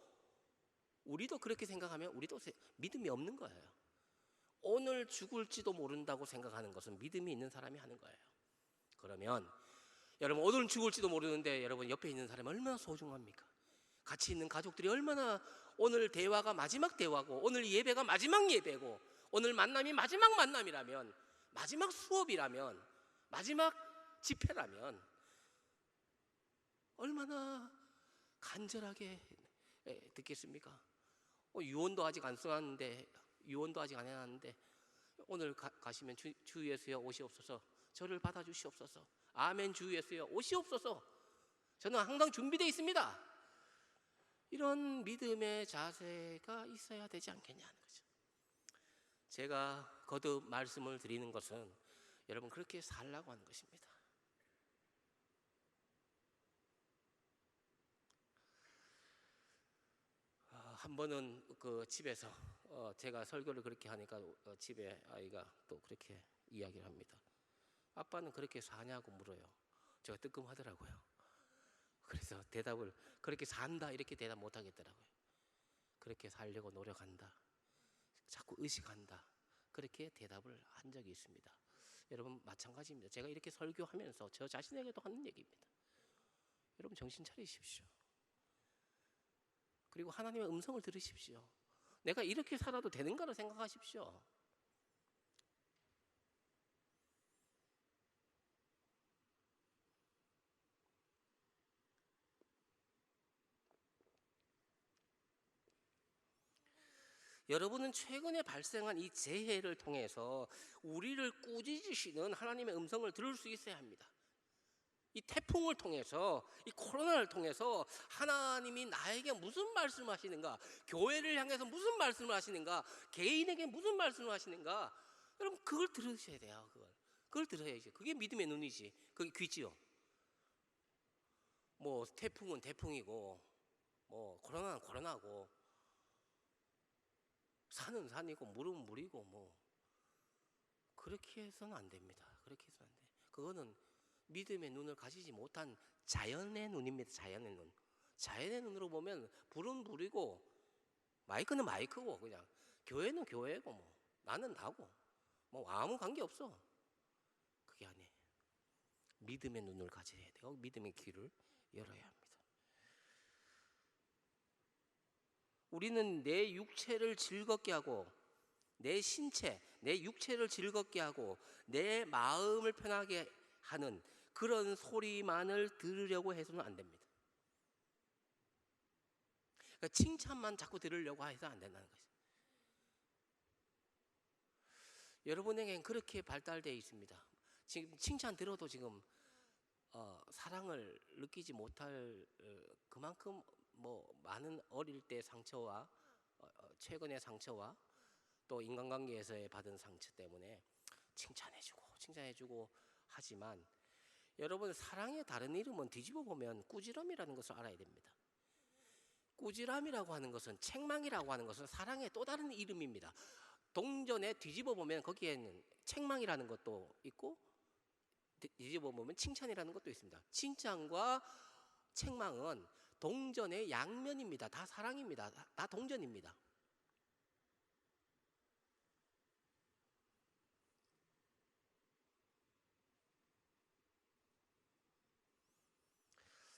우리도 그렇게 생각하면 우리도 믿음이 없는 거예요. 오늘 죽을지도 모른다고 생각하는 것은 믿음이 있는 사람이 하는 거예요. 그러면 여러분, 오늘은 죽을지도 모르는데 여러분 옆에 있는 사람이 얼마나 소중합니까? 같이 있는 가족들이 얼마나, 오늘 대화가 마지막 대화고, 오늘 예배가 마지막 예배고, 오늘 만남이 마지막 만남이라면, 마지막 수업이라면, 마지막 집회라면 얼마나 간절하게 듣겠습니까? 유언도 아직 안 써놨는데, 유언도 아직 안 해놨는데, 오늘 가시면 주 예수여 오시옵소서, 저를 받아주시옵소서, 아멘 주 예수여 오시옵소서. 저는 항상 준비되어 있습니다. 이런 믿음의 자세가 있어야 되지 않겠냐는 거죠. 제가 거듭 말씀을 드리는 것은 여러분 그렇게 살라고 하는 것입니다. 한 번은 그 집에서 제가 설교를 그렇게 하니까 집에 아이가 또 그렇게 이야기를 합니다. 아빠는 그렇게 사냐고 물어요. 제가 뜨끔하더라고요. 그래서 대답을 그렇게 산다 이렇게 대답 못 하겠더라고요. 그렇게 살려고 노력한다. 자꾸 의식한다. 그렇게 대답을 한 적이 있습니다. 여러분 마찬가지입니다. 제가 이렇게 설교하면서 저 자신에게도 하는 얘기입니다. 여러분 정신 차리십시오. 그리고 하나님의 음성을 들으십시오. 내가 이렇게 살아도 되는가를 생각하십시오. 여러분은 최근에 발생한 이 재해를 통해서 우리를 꾸짖으시는 하나님의 음성을 들을 수 있어야 합니다. 이 태풍을 통해서, 이 코로나를 통해서 하나님이 나에게 무슨 말씀을 하시는가, 교회를 향해서 무슨 말씀을 하시는가, 개인에게 무슨 말씀을 하시는가, 여러분 그걸 들으셔야 돼요. 그걸 들어야지. 그게 믿음의 눈이지. 그게 귀지요. 뭐 태풍은 태풍이고, 뭐 코로나는 코로나고, 산은 산이고 물은 물이고, 뭐 그렇게 해서는 안 됩니다. 그렇게 해서는 안 돼. 그거는 믿음의 눈을 가지지 못한 자연의 눈입니다. 자연의 눈. 자연의 눈으로 보면 불은 불이고 마이크는 마이크고 그냥 교회는 교회고 뭐 나는 나고 뭐 아무 관계 없어. 그게 아니에요. 믿음의 눈을 가져야 돼요. 믿음의 귀를 열어야 합니다. 우리는 내 육체를 즐겁게 하고 내 신체, 내 육체를 즐겁게 하고 내 마음을 편하게 하는 그런 소리만을 들으려고 해서는 안 됩니다. 그러니까 칭찬만 자꾸 들으려고 해서 안 된다는 거죠. 여러분에겐 그렇게 발달되어 있습니다. 지금 칭찬 들어도 지금 사랑을 느끼지 못할 그만큼 뭐 많은 어릴 때 상처와 최근의 상처와 또 인간관계에서의 받은 상처 때문에 칭찬해주고 하지만 여러분 사랑의 다른 이름은 뒤집어 보면 꾸지람이라는 것을 알아야 됩니다. 꾸지람이라고 하는 것은 책망이라고 하는 것은 사랑의 또 다른 이름입니다. 동전에 뒤집어 보면 거기에는 책망이라는 것도 있고 뒤집어 보면 칭찬이라는 것도 있습니다. 칭찬과 책망은 동전의 양면입니다. 다 사랑입니다. 다 동전입니다.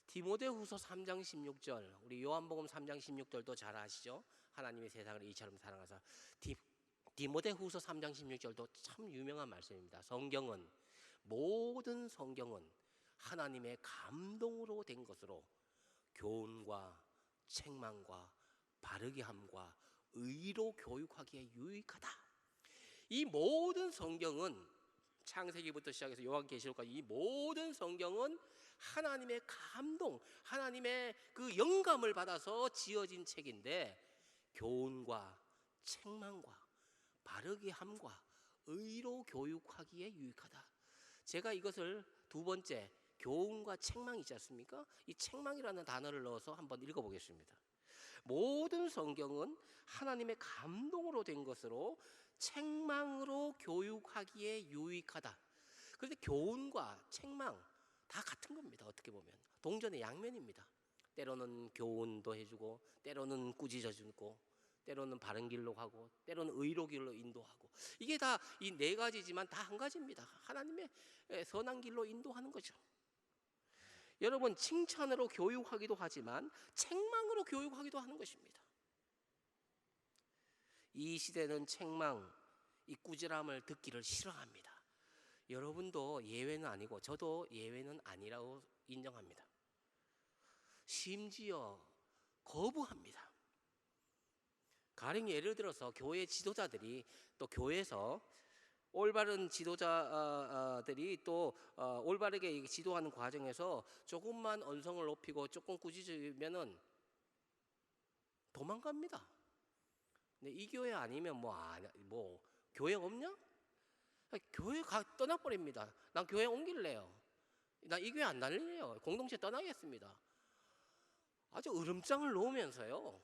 디모데후서 3장 16절, 우리 요한복음 3장 16절도 잘 아시죠? 하나님의 세상을 이처럼 사랑하사. 디모데후서 3장 16절도 참 유명한 말씀입니다. 모든 성경은 하나님의 감동으로 된 것으로 교훈과 책망과 바르게 함과 의로 교육하기에 유익하다. 이 모든 성경은 창세기부터 시작해서 요한계시록까지 이 모든 성경은 하나님의 감동, 하나님의 그 영감을 받아서 지어진 책인데 교훈과 책망과 바르게 함과 의로 교육하기에 유익하다. 제가 이것을 두 번째 교훈과 책망이 있지 않습니까? 이 책망이라는 단어를 넣어서 한번 읽어보겠습니다. 모든 성경은 하나님의 감동으로 된 것으로 책망으로 교육하기에 유익하다. 그런데 교훈과 책망 다 같은 겁니다. 어떻게 보면 동전의 양면입니다. 때로는 교훈도 해주고 때로는 꾸짖어주고 때로는 바른 길로 가고 때로는 의로 길로 인도하고 이게 다 이 네 가지지만 다 한 가지입니다. 하나님의 선한 길로 인도하는 거죠. 여러분 칭찬으로 교육하기도 하지만 책망으로 교육하기도 하는 것입니다. 이 시대는 책망, 이 꾸지람을 듣기를 싫어합니다. 여러분도 예외는 아니고 저도 예외는 아니라고 인정합니다. 심지어 거부합니다. 가령 예를 들어서 교회 지도자들이 또 교회에서 올바른 지도자들이 또 올바르게 지도하는 과정에서 조금만 언성을 높이고 조금 꾸짖으면은 도망갑니다. 근데 이 교회 아니면 뭐 교회 없냐? 교회 떠나버립니다. 난 교회 옮길래요. 나 이 교회 안 다닐래요. 공동체 떠나겠습니다. 아주 으름장을 놓으면서요.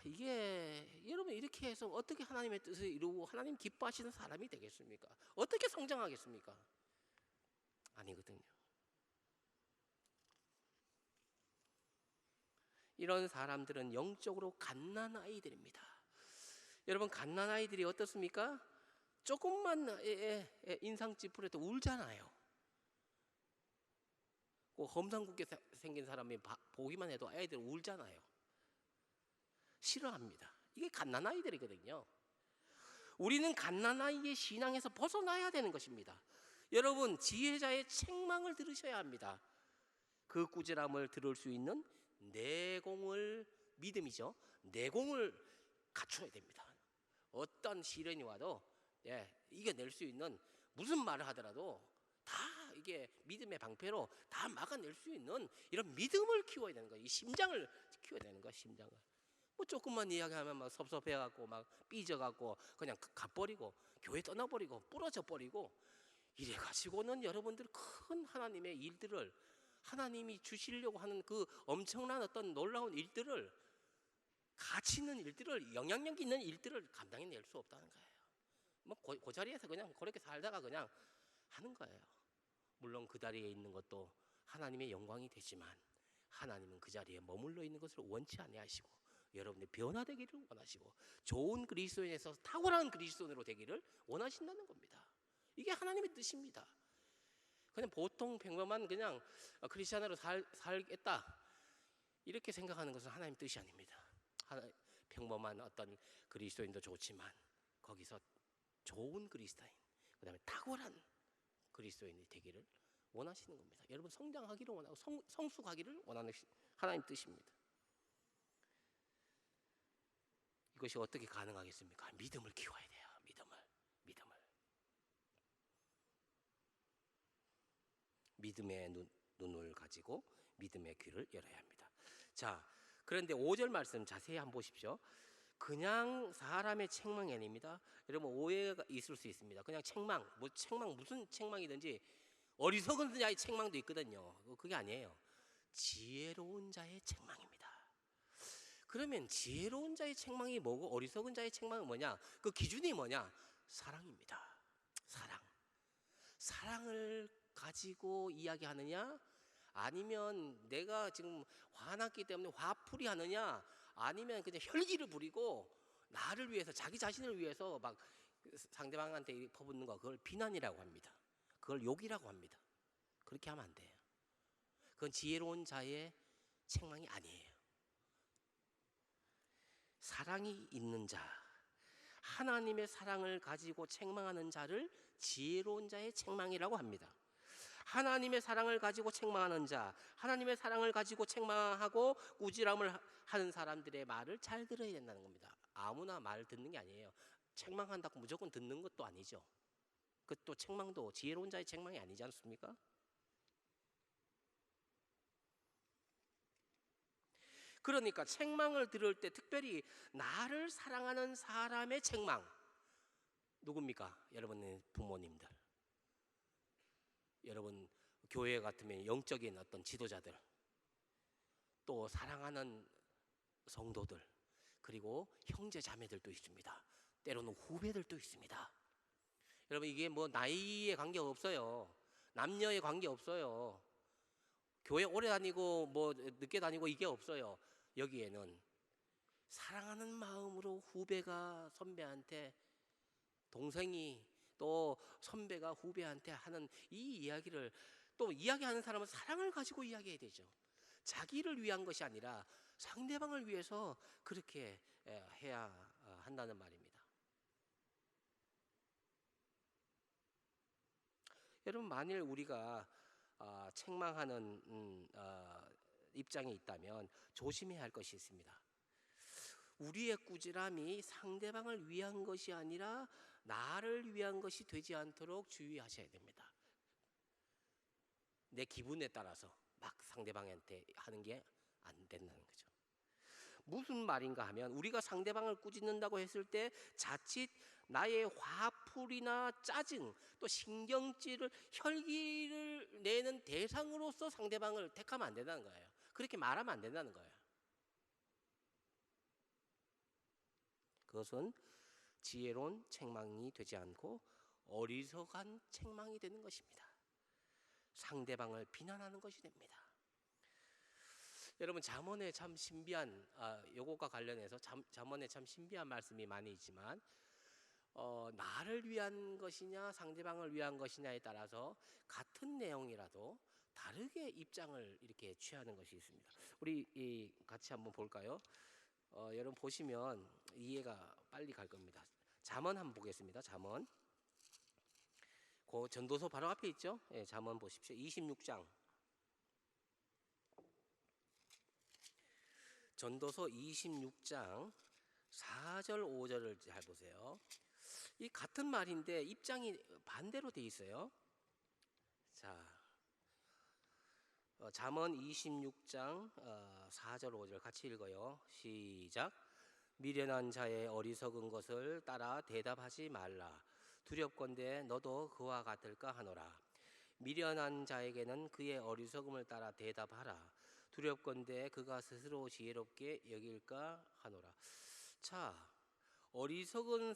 이게 여러분 이렇게 해서 어떻게 하나님의 뜻을 이루고 하나님 기뻐하시는 사람이 되겠습니까? 어떻게 성장하겠습니까? 아니거든요. 이런 사람들은 영적으로 갓난아이들입니다. 여러분 갓난아이들이 어떻습니까? 조금만 인상 찌푸려도 울잖아요. 꼭 험상궂게 생긴 사람이 보기만 해도 애들 울잖아요. 싫어합니다. 이게 갓난아이들이거든요. 우리는 갓난아이의 신앙에서 벗어나야 되는 것입니다. 여러분 지혜자의 책망을 들으셔야 합니다. 그 꾸지람을 들을 수 있는 내공을, 믿음이죠, 내공을 갖춰야 됩니다. 어떤 시련이 와도 이겨낼 수 있는, 무슨 말을 하더라도 다 이게 믿음의 방패로 다 막아낼 수 있는 이런 믿음을 키워야 되는 거예요. 이 심장을 키워야 되는 거예요. 심장을. 뭐 조금만 이야기하면 막 섭섭해갖고 막 삐져갖고 그냥 가버리고 교회 떠나버리고 부러져 버리고 이래가지고는 여러분들 큰 하나님의 일들을, 하나님이 주시려고 하는 그 엄청난 어떤 놀라운 일들을, 가치 있는 일들을, 영향력 있는 일들을 감당해낼 수 없다는 거예요. 뭐 그 자리에서 그냥 그렇게 살다가 그냥 하는 거예요. 물론 그 자리에 있는 것도 하나님의 영광이 되지만 하나님은 그 자리에 머물러 있는 것을 원치 아니하시고 여러분이 변화되기를 원하시고 좋은 그리스도인에서 탁월한 그리스도인으로 되기를 원하신다는 겁니다. 이게 하나님의 뜻입니다. 그냥 보통 평범한 그냥 크리스찬으로 살겠다 이렇게 생각하는 것은 하나님 뜻이 아닙니다. 평범한 어떤 그리스도인도 좋지만 거기서 좋은 그리스도인, 그 다음에 탁월한 그리스도인이 되기를 원하시는 겁니다. 여러분 성장하기를 원하고 성숙하기를 원하는 하나님 뜻입니다. 이것이 어떻게 가능하겠습니까? 믿음을 키워야 돼요. 믿음의 눈을 가지고 믿음의 귀를 열어야 합니다. 자, 그런데 5절 말씀 자세히 한번 보십시오. 그냥 사람의 책망이 아닙니다. 여러분 오해가 있을 수 있습니다. 그냥 책망, 무슨 책망이든지 어리석은 자의 책망도 있거든요. 그게 아니에요. 지혜로운 자의 책망입니다. 그러면 지혜로운 자의 책망이 뭐고 어리석은 자의 책망은 뭐냐? 그 기준이 뭐냐? 사랑입니다. 사랑을 가지고 이야기하느냐? 아니면 내가 지금 화났기 때문에 화풀이 하느냐? 아니면 그냥 혈기를 부리고 나를 위해서, 자기 자신을 위해서 막 상대방한테 퍼붓는 거, 그걸 비난이라고 합니다. 그걸 욕이라고 합니다. 그렇게 하면 안 돼요. 그건 지혜로운 자의 책망이 아니에요. 사랑이 있는 자, 하나님의 사랑을 가지고 책망하는 자를 지혜로운 자의 책망이라고 합니다. 하나님의 사랑을 가지고 책망하는 자, 하나님의 사랑을 가지고 책망하고 꾸지람을 하는 사람들의 말을 잘 들어야 된다는 겁니다. 아무나 말 듣는 게 아니에요. 책망한다고 무조건 듣는 것도 아니죠. 그 또 책망도 지혜로운 자의 책망이 아니지 않습니까? 그러니까 책망을 들을 때 특별히 나를 사랑하는 사람의 책망, 누굽니까? 여러분의 부모님들, 여러분 교회 같으면 영적인 어떤 지도자들, 또 사랑하는 성도들, 그리고 형제 자매들도 있습니다. 때로는 후배들도 있습니다. 여러분 이게 뭐 나이에 관계 없어요. 남녀에 관계 없어요. 교회 오래 다니고 뭐 늦게 다니고 이게 없어요. 여기에는 사랑하는 마음으로 후배가 선배한테, 동생이 또 선배가 후배한테 하는 이 이야기를, 또 이야기하는 사람은 사랑을 가지고 이야기해야 되죠. 자기를 위한 것이 아니라 상대방을 위해서 그렇게 해야 한다는 말입니다. 여러분 만일 우리가 책망하는 입장에 있다면 조심해야 할 것이 있습니다. 우리의 꾸지람이 상대방을 위한 것이 아니라 나를 위한 것이 되지 않도록 주의하셔야 됩니다. 내 기분에 따라서 막 상대방한테 하는 게 안 된다는 거죠. 무슨 말인가 하면 우리가 상대방을 꾸짖는다고 했을 때 자칫 나의 화풀이나 짜증 또 신경질을 혈기를 내는 대상으로서 상대방을 택하면 안 된다는 거예요. 그렇게 말하면 안 된다는 거예요. 그것은 지혜로운 책망이 되지 않고 어리석은 책망이 되는 것입니다. 상대방을 비난하는 것이 됩니다. 여러분 잠언에 참 신비한 요것과 관련해서 잠언에 참 신비한 말씀이 많이 있지만 나를 위한 것이냐 상대방을 위한 것이냐에 따라서 같은 내용이라도 다르게 입장을 이렇게 취하는 것이 있습니다. 우리 같이 한번 볼까요? 여러분 보시면 이해가 빨리 갈 겁니다. 잠언 한번 보겠습니다. 잠언. 그 전도서 바로 앞에 있죠? 예, 잠언 보십시오. 26장. 전도서 26장 4절 5절을 잘 보세요. 이 같은 말인데 입장이 반대로 돼 있어요. 자, 잠언 26장 4절 5절 같이 읽어요. 시작. 미련한 자의 어리석은 것을 따라 대답하지 말라. 두렵건대 너도 그와 같을까 하노라. 미련한 자에게는 그의 어리석음을 따라 대답하라. 두렵건대 그가 스스로 지혜롭게 여길까 하노라. 자, 어리석은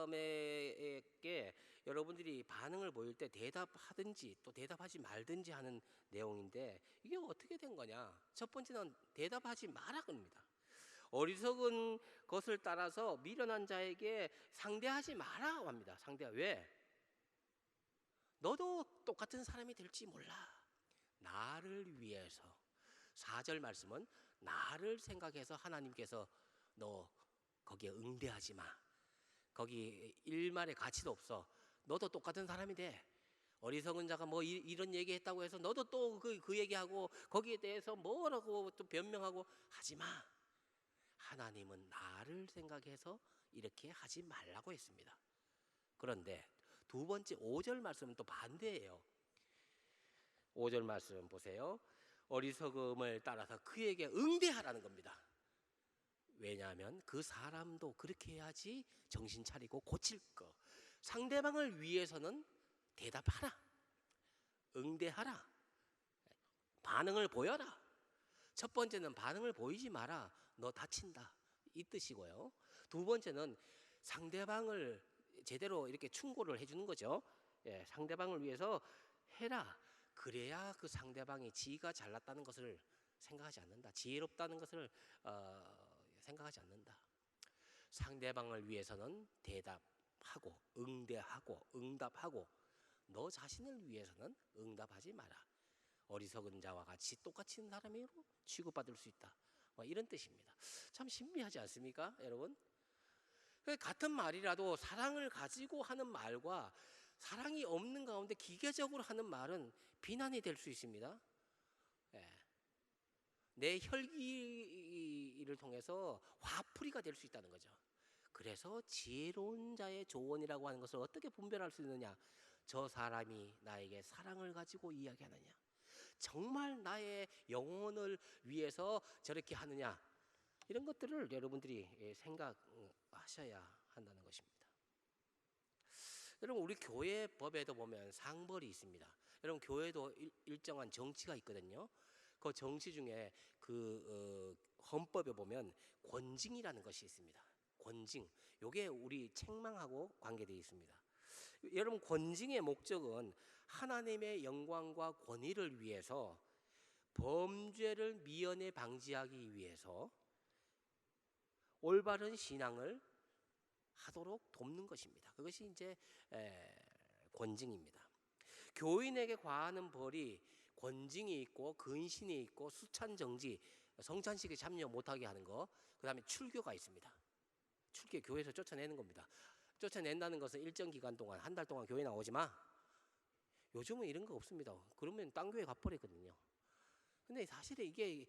사람에게 여러분들이 반응을 보일 때 대답하든지 또 대답하지 말든지 하는 내용인데 이게 어떻게 된 거냐? 첫 번째는 대답하지 마라 겁니다. 어리석은 것을 따라서 미련한 자에게 상대하지 마라 합니다. 상대가 왜? 너도 똑같은 사람이 될지 몰라. 나를 위해서. 4절 말씀은 나를 생각해서 하나님께서 너 거기에 응대하지 마. 거기 일말의 가치도 없어. 너도 똑같은 사람이 돼. 어리석은 자가 뭐 이런 얘기했다고 해서 너도 또 그 얘기하고 거기에 대해서 뭐라고 또 변명하고 하지 마. 하나님은 나를 생각해서 이렇게 하지 말라고 했습니다. 그런데 두 번째 5절 말씀은 또 반대예요. 5절 말씀 보세요. 어리석음을 따라서 그에게 응대하라는 겁니다. 왜냐하면 그 사람도 그렇게 해야지 정신 차리고 고칠 거. 상대방을 위해서는 대답하라. 응대하라. 반응을 보여라. 첫 번째는 반응을 보이지 마라. 너 다친다. 이 뜻이고요. 두 번째는 상대방을 제대로 이렇게 충고를 해주는 거죠. 예, 상대방을 위해서 해라. 그래야 그 상대방이 지가 잘났다는 것을 생각하지 않는다. 지혜롭다는 것을 생각하지 않는다. 상대방을 위해서는 대답하고 응대하고 응답하고 너 자신을 위해서는 응답하지 마라. 어리석은 자와 같이 똑같은 사람으로 취급받을 수 있다. 이런 뜻입니다. 참 신비하지 않습니까, 여러분? 같은 말이라도 사랑을 가지고 하는 말과 사랑이 없는 가운데 기계적으로 하는 말은 비난이 될 수 있습니다. 예. 내 혈기를 통해서 화풀이가 될 수 있다는 거죠. 그래서 지혜로운 자의 조언이라고 하는 것을 어떻게 분별할 수 있느냐? 저 사람이 나에게 사랑을 가지고 이야기하느냐? 정말 나의 영혼을 위해서 저렇게 하느냐? 이런 것들을 여러분들이 생각하셔야 한다는 것입니다. 여러분 우리 교회 법에도 보면 상벌이 있습니다. 여러분 교회도 일정한 정치가 있거든요. 그 정치 중에 그 헌법에 보면 권징이라는 것이 있습니다. 권징. 요게 우리 책망하고 관계되어 있습니다. 여러분 권징의 목적은 하나님의 영광과 권위를 위해서 범죄를 미연에 방지하기 위해서 올바른 신앙을 하도록 돕는 것입니다. 그것이 이제 권징입니다. 교인에게 과하는 벌이 권징이 있고 근신이 있고 수찬정지, 성찬식에 참여 못하게 하는 거, 그 다음에 출교가 있습니다. 출교, 교회에서 쫓아내는 겁니다. 쫓아낸다는 것은 일정 기간 동안, 한 달 동안 교회 나오지 마. 요즘은 이런 거 없습니다. 그러면 딴 교회 가버리거든요. 근데 사실은 이게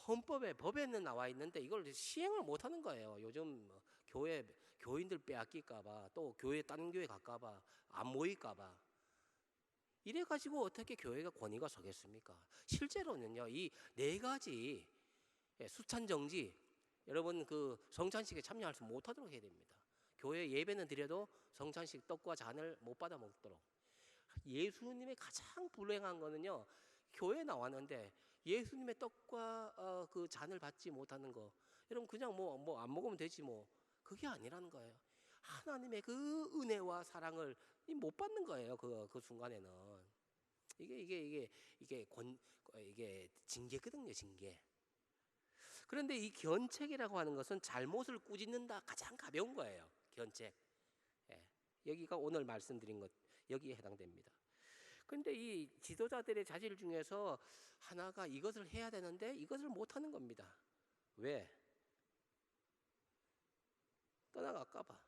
헌법에 법에는 나와 있는데 이걸 시행을 못 하는 거예요. 요즘 교인들 빼앗길까봐, 또 다른 교회 갈까봐, 안 모일까봐. 이래가지고 어떻게 교회가 권위가 서겠습니까? 실제로는요, 이 네 가지 수찬 정지, 여러분 그 성찬식에 참여할 수 못하도록 해야 됩니다. 교회 예배는 드려도 성찬식 떡과 잔을 못 받아 먹도록. 예수님의 가장 불행한 거는요, 교회 나왔는데 예수님의 떡과 그 잔을 받지 못하는 거. 여러분 그냥 뭐 안 먹으면 되지 뭐. 그게 아니라는 거예요. 하나님의 그 은혜와 사랑을 못 받는 거예요. 그 순간에는 이게 징계거든요, 징계. 그런데 이 견책이라고 하는 것은 잘못을 꾸짖는다 가장 가벼운 거예요. 견책. 여기가 오늘 말씀드린 것 여기에 해당됩니다. 그런데 이 지도자들의 자질 중에서 하나가 이것을 해야 되는데 이것을 못하는 겁니다. 왜? 떠나갈까 봐,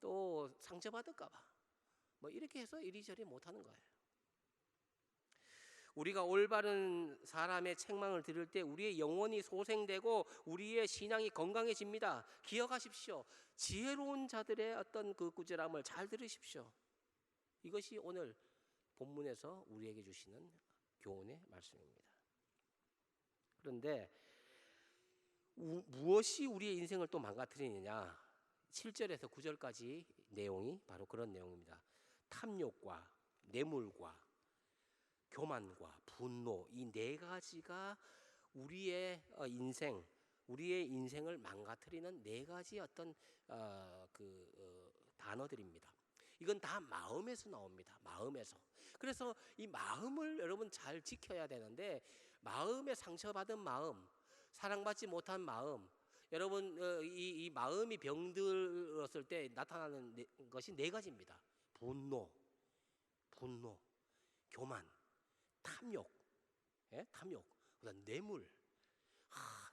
또 상처받을까 봐, 뭐 이렇게 해서 이리저리 못하는 거예요. 우리가 올바른 사람의 책망을 들을 때 우리의 영혼이 소생되고 우리의 신앙이 건강해집니다. 기억하십시오. 지혜로운 자들의 어떤 그 꾸지람을 잘 들으십시오. 이것이 오늘 본문에서 우리에게 주시는 교훈의 말씀입니다. 그런데 무엇이 우리의 인생을 또 망가뜨리느냐? 7절에서 9절까지 내용이 바로 그런 내용입니다. 탐욕과 뇌물과 교만과 분노, 이 네 가지가 우리의 인생을 망가뜨리는 네 가지 어떤 단어들입니다. 이건 다 마음에서 나옵니다. 마음에서. 그래서 이 마음을 여러분 잘 지켜야 되는데, 마음에 상처받은 마음, 사랑받지 못한 마음, 여러분 이 마음이 병들었을 때 나타나는 것이 네 가지입니다. 분노, 교만, 탐욕, 탐욕, 그다음 뇌물.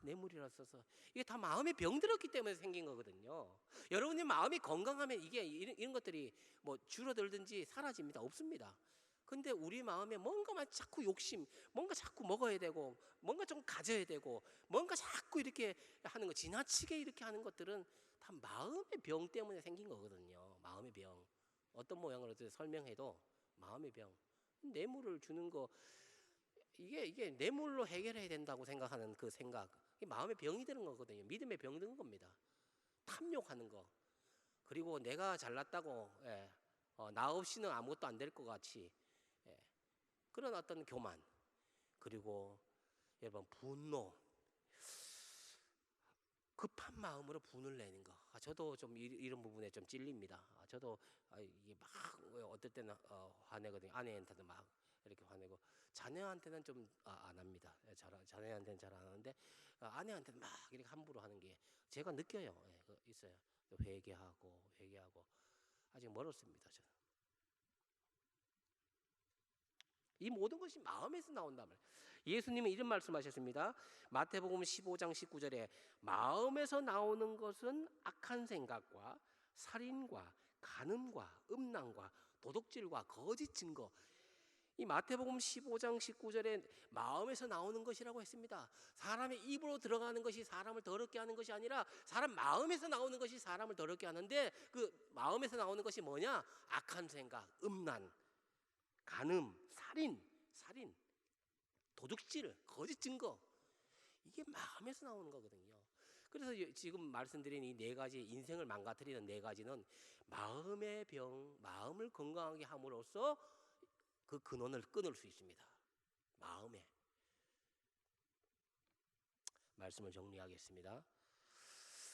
뇌물이라 써서 이게 다 마음에 병들었기 때문에 생긴 거거든요. 여러분의 마음이 건강하면 이게 이런 것들이 뭐 줄어들든지 사라집니다. 없습니다. 근데 우리 마음에 뭔가만 자꾸 욕심, 뭔가 자꾸 먹어야 되고, 뭔가 좀 가져야 되고, 뭔가 자꾸 이렇게 하는 거, 지나치게 이렇게 하는 것들은 다 마음의 병 때문에 생긴 거거든요. 마음의 병. 어떤 모양으로 설명해도 마음의 병. 뇌물을 주는 거, 이게 뇌물로 해결해야 된다고 생각하는 그 생각, 이게 마음의 병이 되는 거거든요. 믿음의 병 드는 겁니다. 탐욕하는 거, 그리고 내가 잘났다고 나 없이는 아무것도 안 될 것 같이 그런 어떤 교만, 그리고 여러분 분노, 급한 마음으로 분을 내는 거. 저도 좀 이런 부분에 좀 찔립니다. 저도 이게 막 어떨 때는 화내거든요. 아내한테도 막 이렇게 화내고, 자녀한테는 좀 안 합니다. 자녀한테는 잘 안 하는데 아내한테는 막 이렇게 함부로 하는 게 제가 느껴요. 있어요. 회개하고 아직 멀었습니다. 저는. 이 모든 것이 마음에서 나온단 말이에요. 예수님은 이런 말씀하셨습니다. 마태복음 15장 19절에 마음에서 나오는 것은 악한 생각과 살인과 간음과 음란과 도둑질과 거짓 증거. 이 마태복음 15장 19절에 마음에서 나오는 것이라고 했습니다. 사람의 입으로 들어가는 것이 사람을 더럽게 하는 것이 아니라 사람 마음에서 나오는 것이 사람을 더럽게 하는데, 그 마음에서 나오는 것이 뭐냐? 악한 생각, 음란, 간음, 살인, 도둑질, 거짓 증거. 이게 마음에서 나오는 거거든요. 그래서 지금 말씀드린 이 네 가지, 인생을 망가뜨리는 네 가지는 마음의 병, 마음을 건강하게 함으로써 그 근원을 끊을 수 있습니다. 마음에. 말씀을 정리하겠습니다.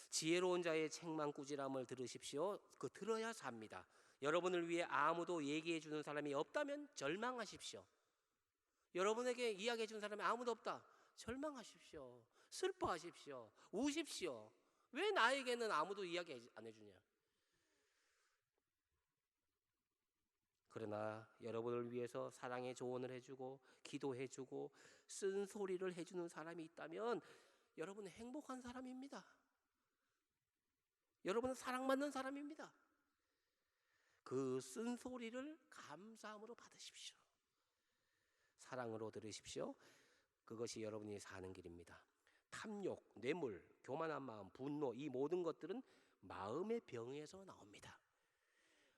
지혜로운 자의 책망 꾸지람을 들으십시오. 그 들어야 삽니다. 여러분을 위해 아무도 얘기해 주는 사람이 없다면 절망하십시오. 여러분에게 이야기해 주는 사람이 아무도 없다. 절망하십시오. 슬퍼하십시오. 우십시오. 왜 나에게는 아무도 이야기 안 해주냐? 그러나 여러분을 위해서 사랑의 조언을 해주고 기도해주고 쓴소리를 해주는 사람이 있다면 여러분은 행복한 사람입니다. 여러분은 사랑받는 사람입니다. 그 쓴소리를 감사함으로 받으십시오. 사랑으로 들으십시오. 그것이 여러분이 사는 길입니다. 탐욕, 뇌물, 교만한 마음, 분노, 이 모든 것들은 마음의 병에서 나옵니다.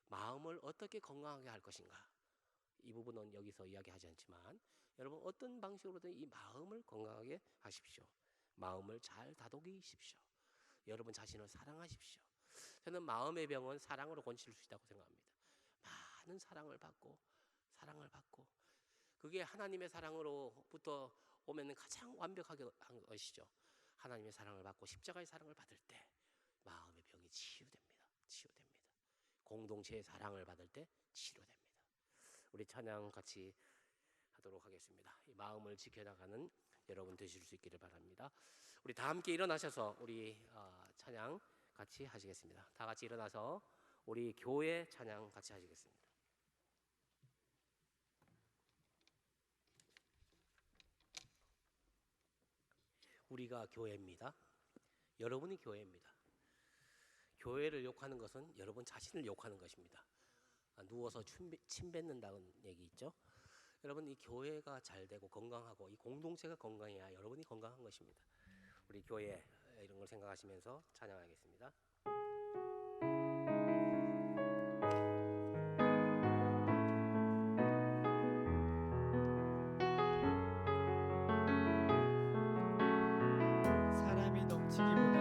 마음을 어떻게 건강하게 할 것인가, 이 부분은 여기서 이야기하지 않지만 여러분 어떤 방식으로든 이 마음을 건강하게 하십시오. 마음을 잘 다독이십시오. 여러분 자신을 사랑하십시오. 저는 마음의 병은 사랑으로 고칠 수 있다고 생각합니다. 많은 사랑을 받고 그게 하나님의 사랑으로부터 오면 가장 완벽하게 한 것이죠. 하나님의 사랑을 받고 십자가의 사랑을 받을 때 마음의 병이 치유됩니다. 공동체의 사랑을 받을 때 치료됩니다. 우리 찬양 같이 하도록 하겠습니다. 이 마음을 지켜나가는 여러분 되실 수 있기를 바랍니다. 우리 다 함께 일어나셔서 우리 찬양 같이 하시겠습니다. 다 같이 일어나서 우리 교회 찬양 같이 하시겠습니다. 우리가 교회입니다. 여러분이 교회입니다. 교회를 욕하는 것은 여러분 자신을 욕하는 것입니다. 누워서 침 뱉는다는 얘기 있죠. 여러분 이 교회가 잘 되고 건강하고 이 공동체가 건강해야 여러분이 건강한 것입니다. 우리 교회 이런 걸 생각하시면서 찬양하겠습니다. 사람이 넘치기보다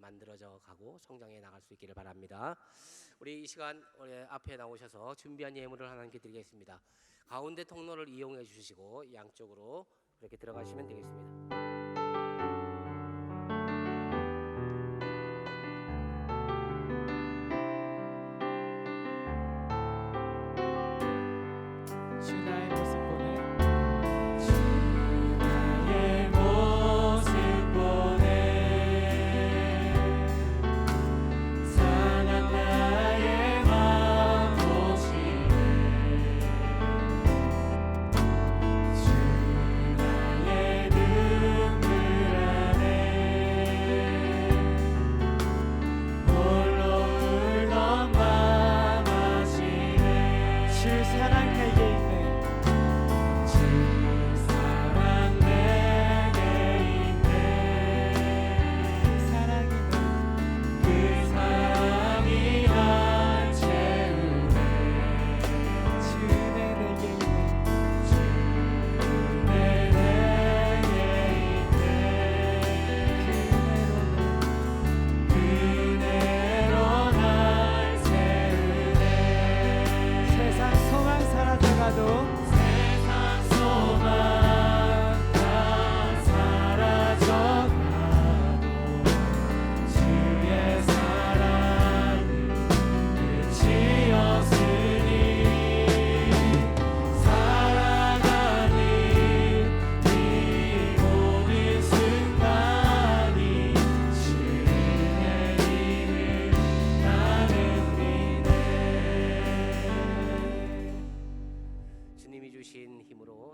만들어져 가고 성장해 나갈 수 있기를 바랍니다. 우리 이 시간 우리 앞에 나오셔서 준비한 예물을 하나님께 드리겠습니다. 가운데 통로를 이용해 주시고 양쪽으로 그렇게 들어가시면 되겠습니다. 주 나의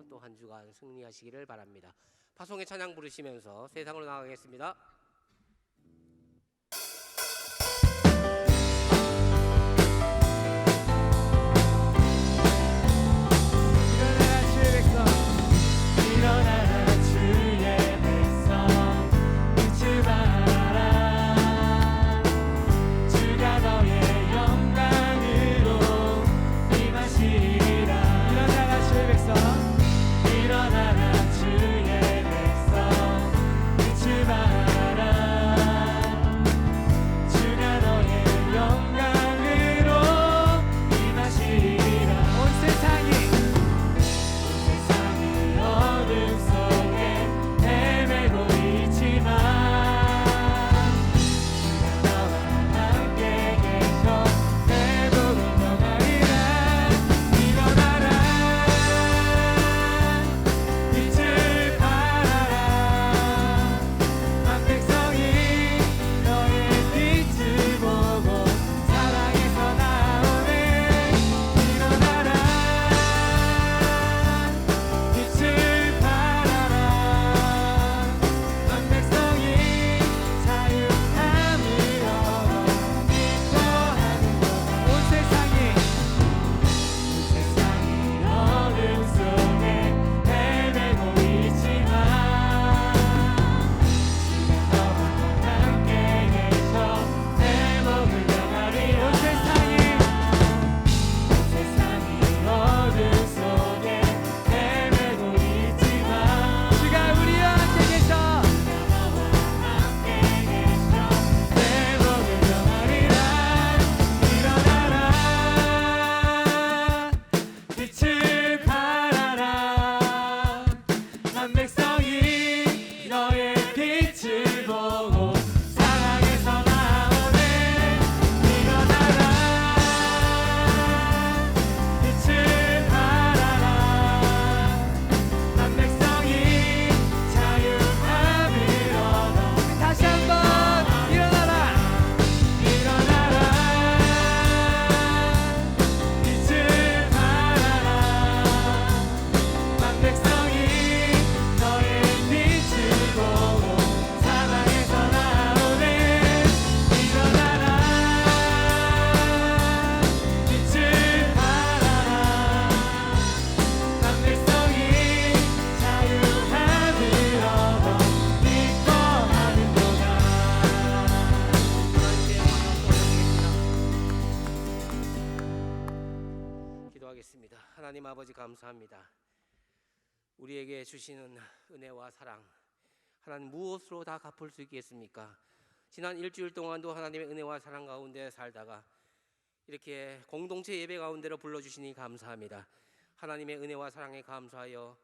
또 한 주간 승리하시기를 바랍니다. 파송의 찬양 부르시면서 세상으로 나가겠습니다. 일어나라 주의 백성 빛을 발하라 주가 너의 영광으로 임하시리라 일어나라 주의 백성 일어나라 주의 백성 빛을 발하라 주가 너의 영광으로 임하시리라 온 세상이 어둠 속에 헤매고 있지만 주가 너와 함께 계셔 회복을 명하리라 일어나라 빛을 발하라 한 백성이 너의 빛을 보고 사랑에서 나오네 일어나라 빛을 발하라 한 백성이 자유함을 얻어 기뻐하는도다 온 세상이 어둠 속에 헤매고 있지만 주가 너와 함께 계셔 회복을 명하리라 온 세상이 어둠 속에 헤매고 있지만 주가 우리와 함께 계셔 회복을 명하리라 일어나라 빛을 발하라 한 백성이 너의 빛을 보고 사랑에서 나오네 일어나라 빛을 발하라 한 백성이 자유함을 얻어 다시 한번 일어나라 일어나라 빛을 발하라 한 백성이 너의 빛을 보고 사랑에서 나오네 일어나라 빛을 발하라 한 백성이 자유함을 얻어 기뻐하는도다 기도하겠습니다. 하나님 아버지 감사합니다. 우리에게 주시는 은혜와 사랑 하나님 무엇으로 다 갚을 수 있겠습니까? 지난 일주일 동안도 하나님의 은혜와 사랑 가운데 살다가 이렇게 공동체 예배 가운데로 불러주시니 감사합니다. 하나님의 은혜와 사랑에 감사하여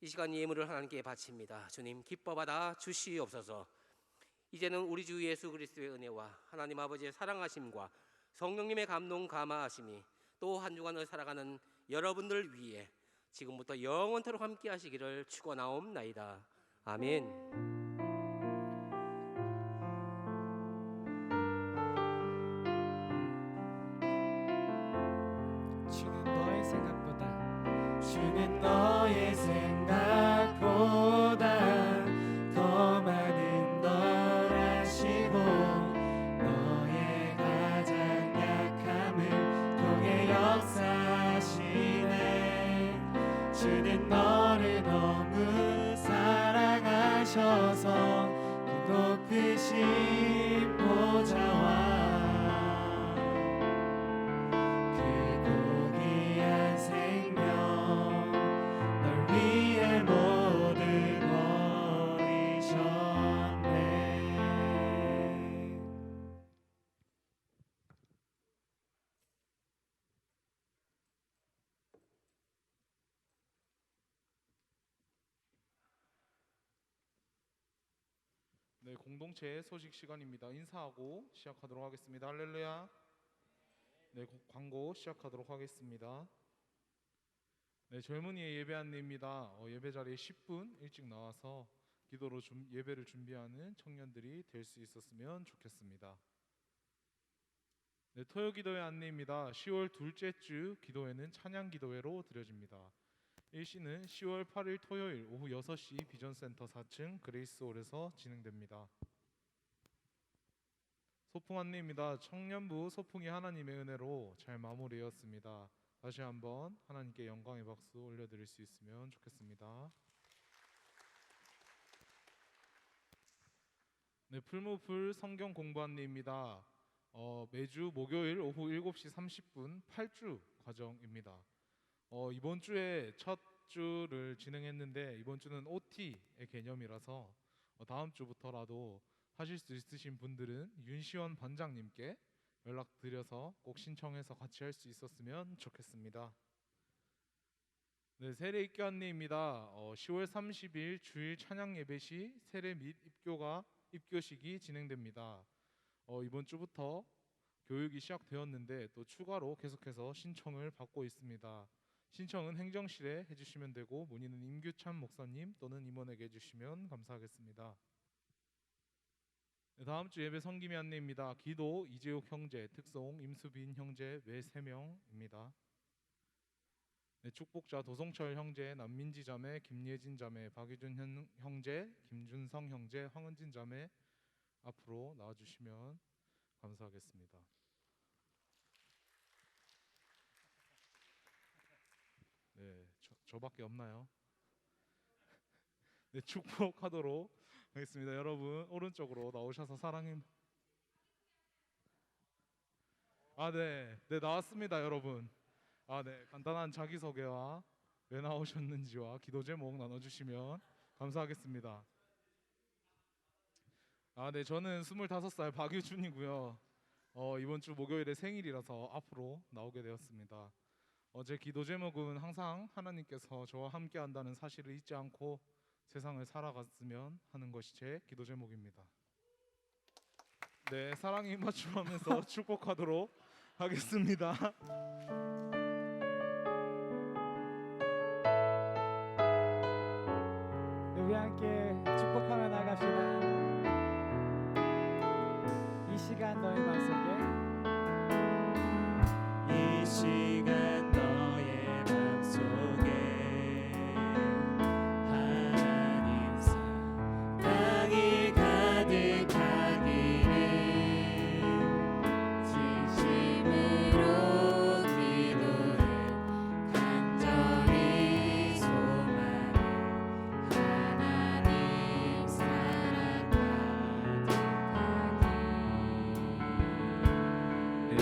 이 시간 예물을 하나님께 바칩니다. 주님 기뻐 받아 주시옵소서. 이제는 우리 주 예수 그리스도의 은혜와 하나님 아버지의 사랑하심과 성령님의 감동 감화하심이 또 한 주간을 살아가는 여러분들 위해 지금부터 영원토록 함께 하시기를 축원하옵나이다. 아멘. 주는 너의 생각보다 주는 너의 생각보다 더 많은 걸 아시고 너의 가장 약함을 통해 역사하시네 주는 너를 너무 사랑하셔서 그 높으신 보좌와 그 고귀한 생명 널 위해 모두 버리셨네 네, 공동체 소식 시간입니다. 인사하고 시작하도록 하겠습니다. 할렐루야. 네, 광고 시작하도록 하겠습니다. 네, 젊은이의 예배 안내입니다. 예배 자리에 10분 일찍 나와서 기도로 예배를 준비하는 청년들이 될 수 있었으면 좋겠습니다. 네, 토요 기도회 안내입니다. 10월 둘째 주 기도회는 찬양 기도회로 드려집니다. 일시는 10월 8일 토요일 오후 6시 비전센터 4층 그레이스홀에서 진행됩니다. 소풍 안내입니다. 청년부 소풍이 하나님의 은혜로 잘 마무리되었습니다. 다시 한번 하나님께 영광의 박수 올려드릴 수 있으면 좋겠습니다. 네, 풀무풀 성경 공부 안내입니다. 매주 목요일 오후 7시 30분 8주 과정입니다. 이번 주에 첫 주를 진행했는데 이번 주는 OT의 개념이라서 다음 주부터라도 하실 수 있으신 분들은 윤시원 반장님께 연락드려서 꼭 신청해서 같이 할 수 있었으면 좋겠습니다. 네, 세례 입교 안내입니다. 10월 30일 주일 찬양 예배 시 세례 및 입교식이 진행됩니다. 이번 주부터 교육이 시작되었는데 또 추가로 계속해서 신청을 받고 있습니다. 신청은 행정실에 해주시면 되고 문의는 임규찬 목사님 또는 임원에게 해주시면 감사하겠습니다. 네, 다음 주 예배 성김이 안내입니다. 기도 이재욱 형제, 특송 임수빈 형제 외 3명입니다. 네, 축복자 도성철 형제, 남민지 자매, 김예진 자매, 박유준 형제, 김준성 형제, 황은진 자매 앞으로 나와주시면 감사하겠습니다. 네, 저밖에 없나요? 네, 축복하도록 하겠습니다. 여러분 오른쪽으로 나오셔서 사랑해. 네, 나왔습니다, 여러분. 네, 간단한 자기소개와 왜 나오셨는지와 기도 제목 나눠주시면 감사하겠습니다. 네, 저는 25살 박유준이고요. 이번 주 목요일에 생일이라서 앞으로 나오게 되었습니다. 제 기도 제목은 항상 하나님께서 저와 함께 한다는 사실을 잊지 않고 세상을 살아갔으면 하는 것이 제 기도 제목입니다. 네, 사랑이 맞춤하면서 축복하도록 하겠습니다. 네, 우리 함께 축복하며 나갑시다. 이 시간 너의 맘속에 이 시간 너의 맘속에 하나님 사랑이 가득하기를 진심으로 기도해 간절히 소망해 하나님 사랑 가득하기를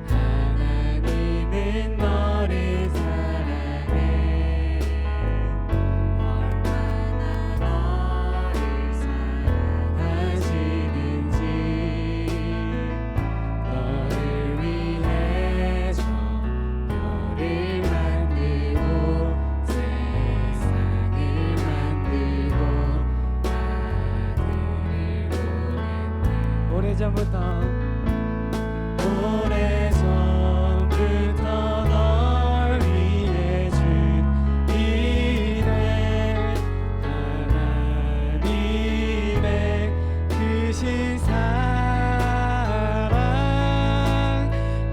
하나님은 너를 사랑해 얼마나 너를 사랑하시는지 너를 위해 정별을 만들고 세상을 만들고 아들을 보냈네. 오래전부터 널 위해 준 이래 하나님의 크신 사랑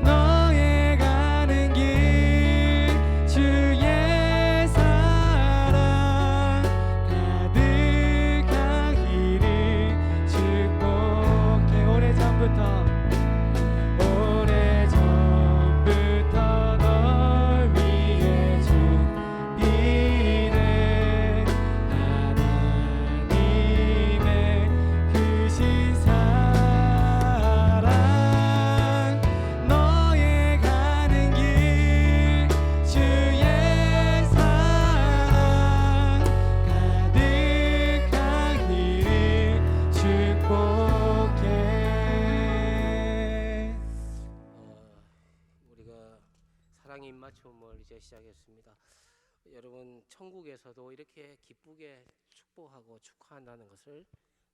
너의 가는 길 주의 사랑 가득하기를 축복해. 오래전부터 널 위해 준 이래 하나님의 크신 사랑 너의 가는 길 주의 사랑 가득하기를 축복해. 우리가 사랑의 입맞춤을 이제 시작했습니다. 여러분 천국에서도 이렇게 기쁘게 축복하고 축하한다는 것을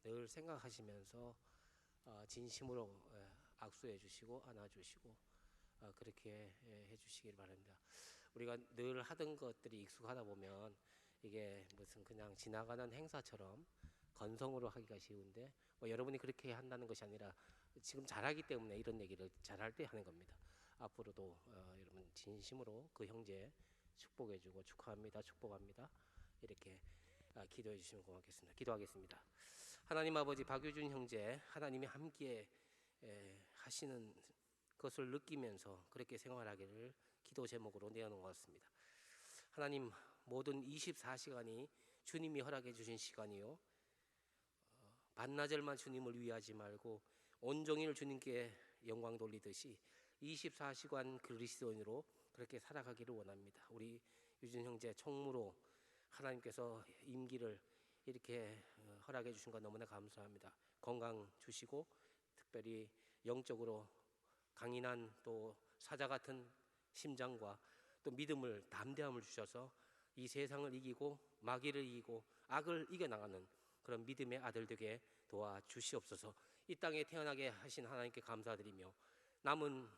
늘 생각하시면서 진심으로 악수해 주시고 안아주시고 그렇게 해주시길 바랍니다. 우리가 늘 하던 것들이 익숙하다 보면 이게 무슨 그냥 지나가는 행사처럼 건성으로 하기가 쉬운데 여러분이 그렇게 한다는 것이 아니라 지금 잘하기 때문에 이런 얘기를 잘할 때 하는 겁니다. 앞으로도 여러분 진심으로 그 형제 축복해주고 축하합니다, 축복합니다. 이렇게 기도해 주시면 고맙겠습니다. 기도하겠습니다. 하나님 아버지, 박유준 형제 하나님이 함께 하시는 것을 느끼면서 그렇게 생활하기를 기도 제목으로 내어놓은 것 같습니다. 하나님, 모든 24시간이 주님이 허락해 주신 시간이요, 반나절만 주님을 위하지 말고 온종일 주님께 영광 돌리듯이 24시간 그리스도인으로 그렇게 살아가기를 원합니다. 우리 유준 형제 총무로 하나님께서 임기를 이렇게 허락해 주신 것 너무나 감사합니다. 건강 주시고 특별히 영적으로 강인한 또 사자 같은 심장과 또 믿음을, 담대함을 주셔서 이 세상을 이기고 마귀를 이기고 악을 이겨나가는 그런 믿음의 아들 되게 도와주시옵소서. 이 땅에 태어나게 하신 하나님께 감사드리며 남은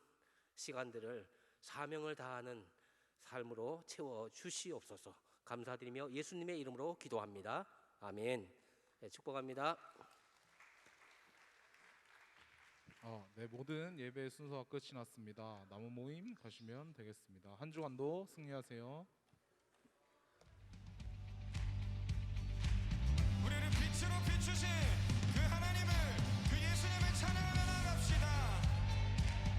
시간들을 사명을 다하는 삶으로 채워주시옵소서. 감사드리며 예수님의 이름으로 기도합니다. 아멘. 네, 축복합니다. 네, 모든 예배 순서가 끝이 났습니다. 남은 모임 가시면 되겠습니다. 한 주간도 승리하세요.